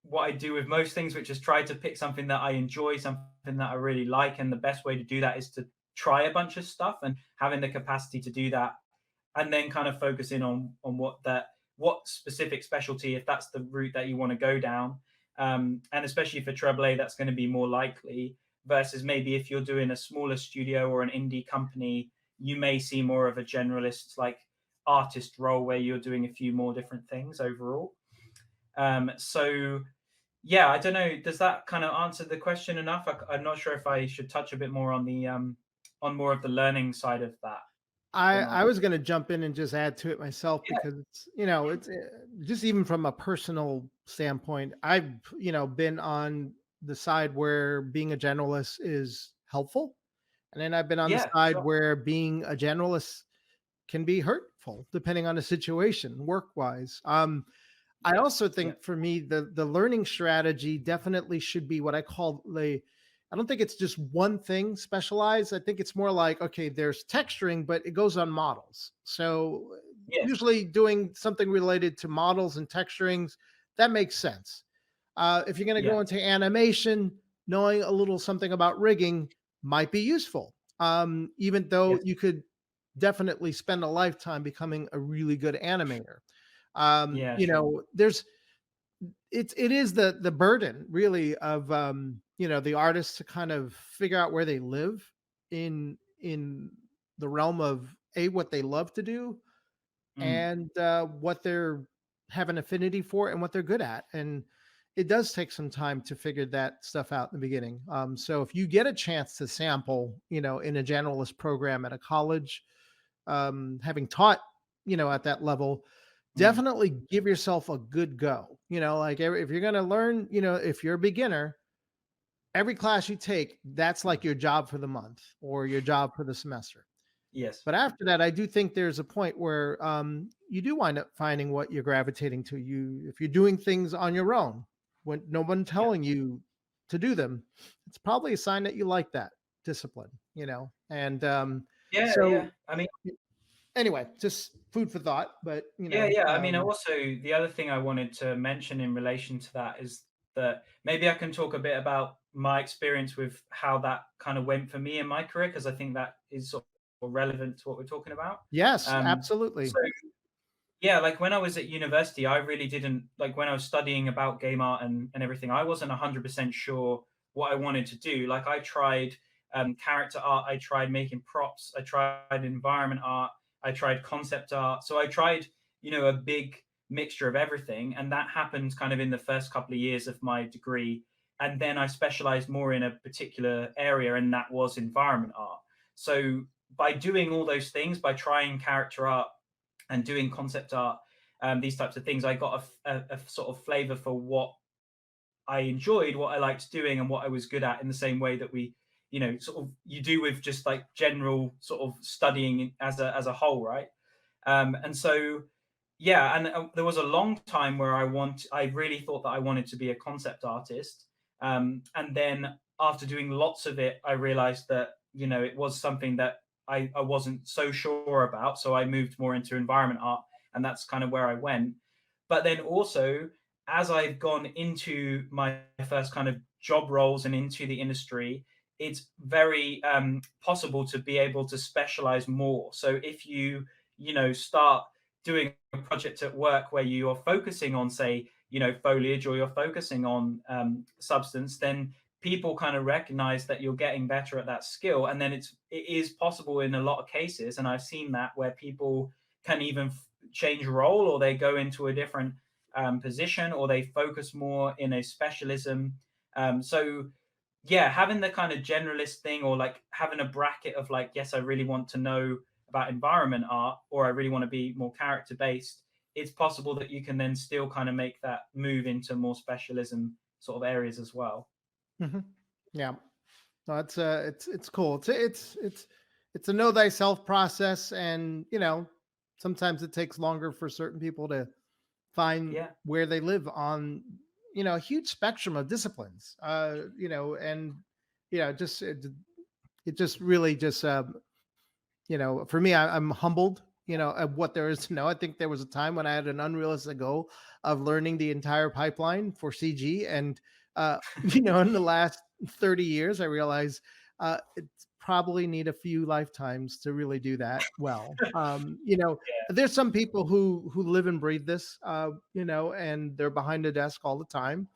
what I do with most things, which is try to pick something that I enjoy, something that I really like. And the best way to do that is to try a bunch of stuff, and having the capacity to do that, and then kind of focus in on what specific specialty, if that's the route that you want to go down. And especially for treble A, that's going to be more likely, versus maybe if you're doing a smaller studio or an indie company, you may see more of a generalist, like, artist role, where you're doing a few more different things overall. So yeah, I don't know. Does that kind of answer the question enough? I'm not sure if I should touch a bit more on the on more of the learning side of that or I not. was going to jump in and just add to it myself Yeah, because it's just even from a personal standpoint, I've been on the side where being a generalist is helpful, and then I've been on the yeah, side sure. where being a generalist can be hurtful depending on the situation work wise. I Yeah, also yeah, think for me, the learning strategy definitely should be what I call I don't think it's just one thing specialized. I think it's more like, okay, there's texturing, but it goes on models. So yes, usually doing something related to models and texturings, that makes sense. If you're going to yeah, go into animation, knowing a little something about rigging might be useful. Even though yes, you could definitely spend a lifetime becoming a really good animator. yeah, sure. There's it is the burden really of the artists to kind of figure out where they live in the realm of what they love to do, Mm, and what they're have an affinity for and what they're good at. And it does take some time to figure that stuff out in the beginning. So if you get a chance to sample in a generalist program at a college, having taught at that level, mm, definitely give yourself a good go. Like if you're going to learn, if you're a beginner, every class you take, that's like your job for the month or your job for the semester. yes, But after that, I do think there's a point where you do wind up finding what you're gravitating to. If you're doing things on your own, when no one yeah, telling you to do them, it's probably a sign that you like that discipline. And yeah, yeah. so I mean, Anyway, just food for thought. But Yeah, yeah. I mean, also the other thing I wanted to mention in relation to that is that maybe I can talk a bit about my experience with how that kind of went for me in my career, because I think that is sort of relevant to what we're talking about. yes, So absolutely. yeah, like when I was at university, I really didn't like when I was studying about game art and everything, I wasn't 100% sure what I wanted to do. Like I tried character art, I tried making props, I tried environment art, I tried concept art. So I tried, a big mixture of everything. And that happened kind of in the first couple of years of my degree. And then I specialized more in a particular area, and that was environment art. So by doing all those things, by trying character art, and doing concept art, these types of things, I got a sort of flavor for what I enjoyed, what I liked doing, and what I was good at. In the same way that we, sort of you do with just like general sort of studying as a whole, right? And so, yeah, and there was a long time where I really thought that I wanted to be a concept artist, and then after doing lots of it, I realized that it was something that I wasn't so sure about. So I moved more into environment art, and that's kind of where I went. But then also, as I've gone into my first kind of job roles and into the industry, it's very possible to be able to specialize more. So if you start doing a project at work where you are focusing on, say, foliage, or you're focusing on substance, then people kind of recognize that you're getting better at that skill. And then it is possible in a lot of cases, and I've seen that, where people can even change role, or they go into a different position, or they focus more in a specialism. So yeah, having the kind of generalist thing, or like having a bracket of like, yes, I really want to know about environment art, or I really want to be more character based, it's possible that you can then still kind of make that move into more specialism sort of areas as well. Mhm. Yeah. No, it's cool. It's a know thyself process, and sometimes it takes longer for certain people to find Yeah, where they live on a huge spectrum of disciplines. And just it just really just for me, I'm humbled, of what there is to know. I think there was a time when I had an unrealistic goal of learning the entire pipeline for CG. And, in the last 30 years, I realized it's probably need a few lifetimes to really do that well. yeah. There's some people who live and breathe this, and they're behind a desk all the time,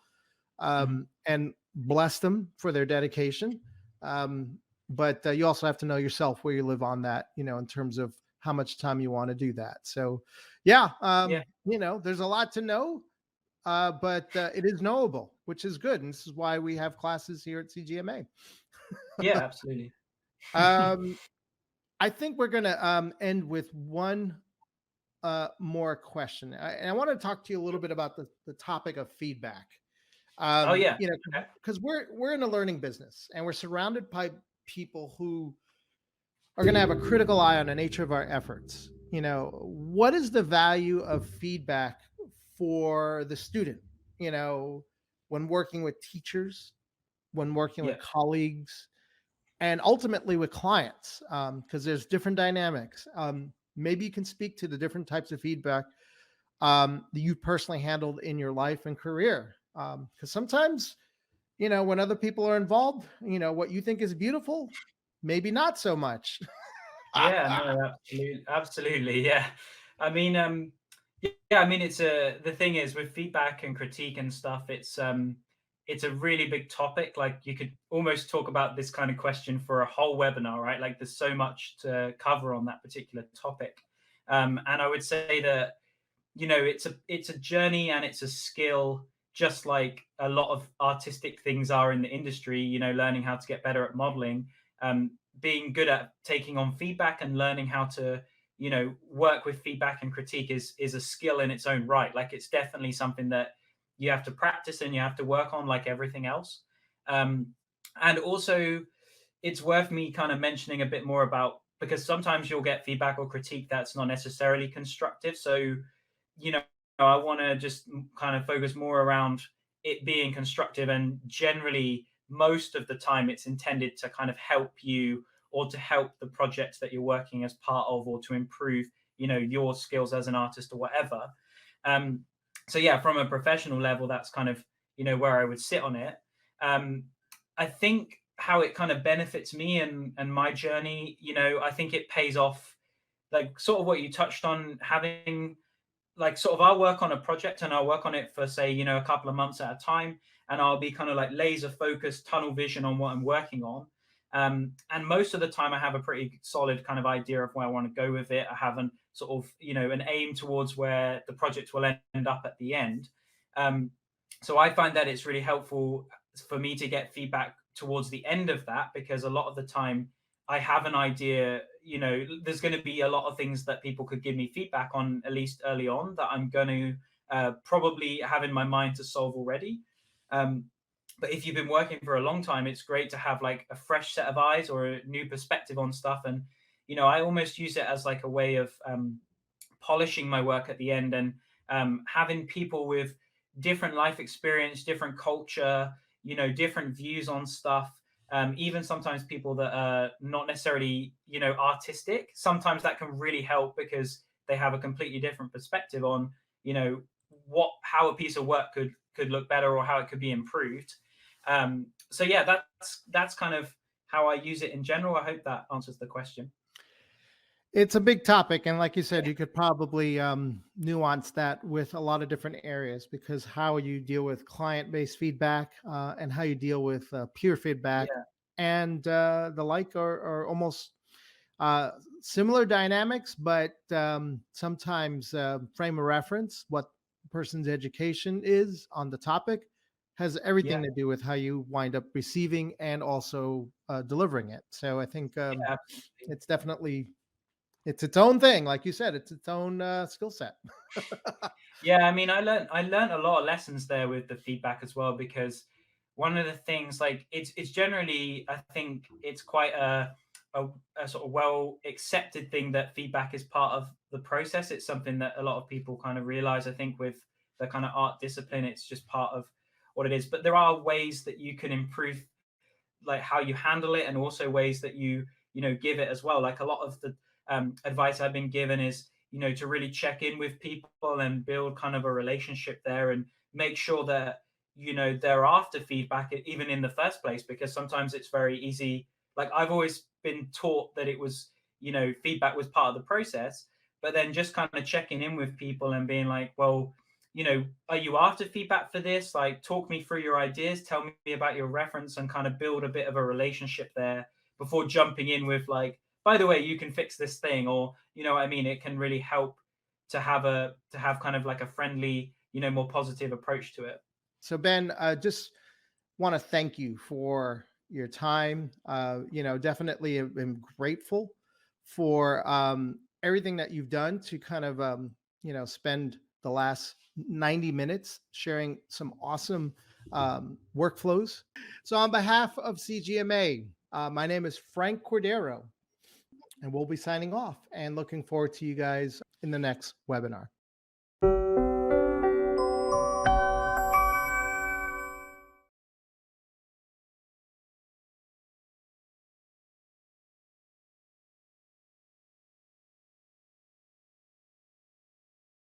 Mhm. and bless them for their dedication. But you also have to know yourself where you live on that, in terms of how much time you want to do that. So, yeah, Yeah, there's a lot to know, but it is knowable, which is good. And this is why we have classes here at CGMA. yeah, absolutely. um, I think we're going to end with one more question. And I want to talk to you a little bit about the topic of feedback. Oh yeah. Okay. Because we're in a learning business, and we're surrounded by people who are going to have a critical eye on the nature of our efforts. What is the value of feedback for the student, you know when working with teachers, when working with Yeah. colleagues, and ultimately with clients, because there's different dynamics. Maybe you can speak to the different types of feedback that you personally handled in your life and career, because sometimes, when other people are involved, what you think is beautiful, maybe not so much. Yeah, no, absolutely, absolutely, yeah. I mean, yeah, I mean, the thing is with feedback and critique and stuff, it's a really big topic. Like you could almost talk about this kind of question for a whole webinar, right? Like there's so much to cover on that particular topic. And I would say that it's a journey and it's a skill, just like a lot of artistic things are in the industry. Learning how to get better at modeling, being good at taking on feedback, and learning how to work with feedback and critique is a skill in its own right. Like it's definitely something that you have to practice and you have to work on, like everything else. And also, it's worth me kind of mentioning a bit more about, because sometimes you'll get feedback or critique that's not necessarily constructive. So you know, I want to just kind of focus more around it being constructive. And generally, most of the time, it's intended to kind of help you or to help the projects that you're working as part of, or to improve, your skills as an artist or whatever. So yeah, from a professional level, that's kind of, where I would sit on it. I think how it kind of benefits me and my journey, I think it pays off, like sort of what you touched on, having like sort of I'll work on a project and I'll work on it for, say, a couple of months at a time, and I'll be kind of like laser focused, tunnel vision on what I'm working on. And most of the time I have a pretty solid kind of idea of where I want to go with it. I have an sort of, an aim towards where the project will end up at the end. So I find that it's really helpful for me to get feedback towards the end of that, because a lot of the time I have an idea, there's going to be a lot of things that people could give me feedback on, at least early on, that I'm going to probably have in my mind to solve already. But if you've been working for a long time, it's great to have like a fresh set of eyes or a new perspective on stuff. And, I almost use it as like a way of polishing my work at the end, and having people with different life experience, different culture, different views on stuff. Even sometimes people that are not necessarily, artistic, sometimes that can really help, because they have a completely different perspective on, how a piece of work could look better, or how it could be improved. So yeah, that's kind of how I use it in general. I hope that answers the question. It's a big topic, and like you said, you could probably nuance that with a lot of different areas, because how you deal with client-based feedback and how you deal with peer feedback Yeah, and the like are almost uh, similar dynamics, but sometimes frame of reference, what person's education is on the topic, has yeah, everything to do with how you wind up receiving and also delivering it. So I think yeah, absolutely. it's definitely it's its own thing, like you said, it's its own skill set. Yeah, I mean, I learned a lot of lessons there with the feedback as well, because one of the things, like, it's generally, I think it's quite a, a sort of well accepted thing that feedback is part of the process. It's something that a lot of people kind of realize. I think with the kind of art discipline, it's just part of what it is. But there are ways that you can improve, like how you handle it, and also ways that you give it as well. Like a lot of the advice I've been given is, to really check in with people and build kind of a relationship there, and make sure that, they're after feedback even in the first place, because sometimes it's very easy. Like I've always been taught that it was, feedback was part of the process, but then just kind of checking in with people and being like, well, are you after feedback for this? Like, talk me through your ideas, tell me about your reference, and kind of build a bit of a relationship there before jumping in with, like, by the way, you can fix this thing, or, what I mean? It can really help to have kind of like a friendly, more positive approach to it. So Ben, just want to thank you for your time. Definitely am grateful for everything that you've done to kind of spend the last 90 minutes sharing some awesome workflows. So on behalf of CGMA, my name is Frank Cordero, and we'll be signing off and looking forward to you guys in the next webinar.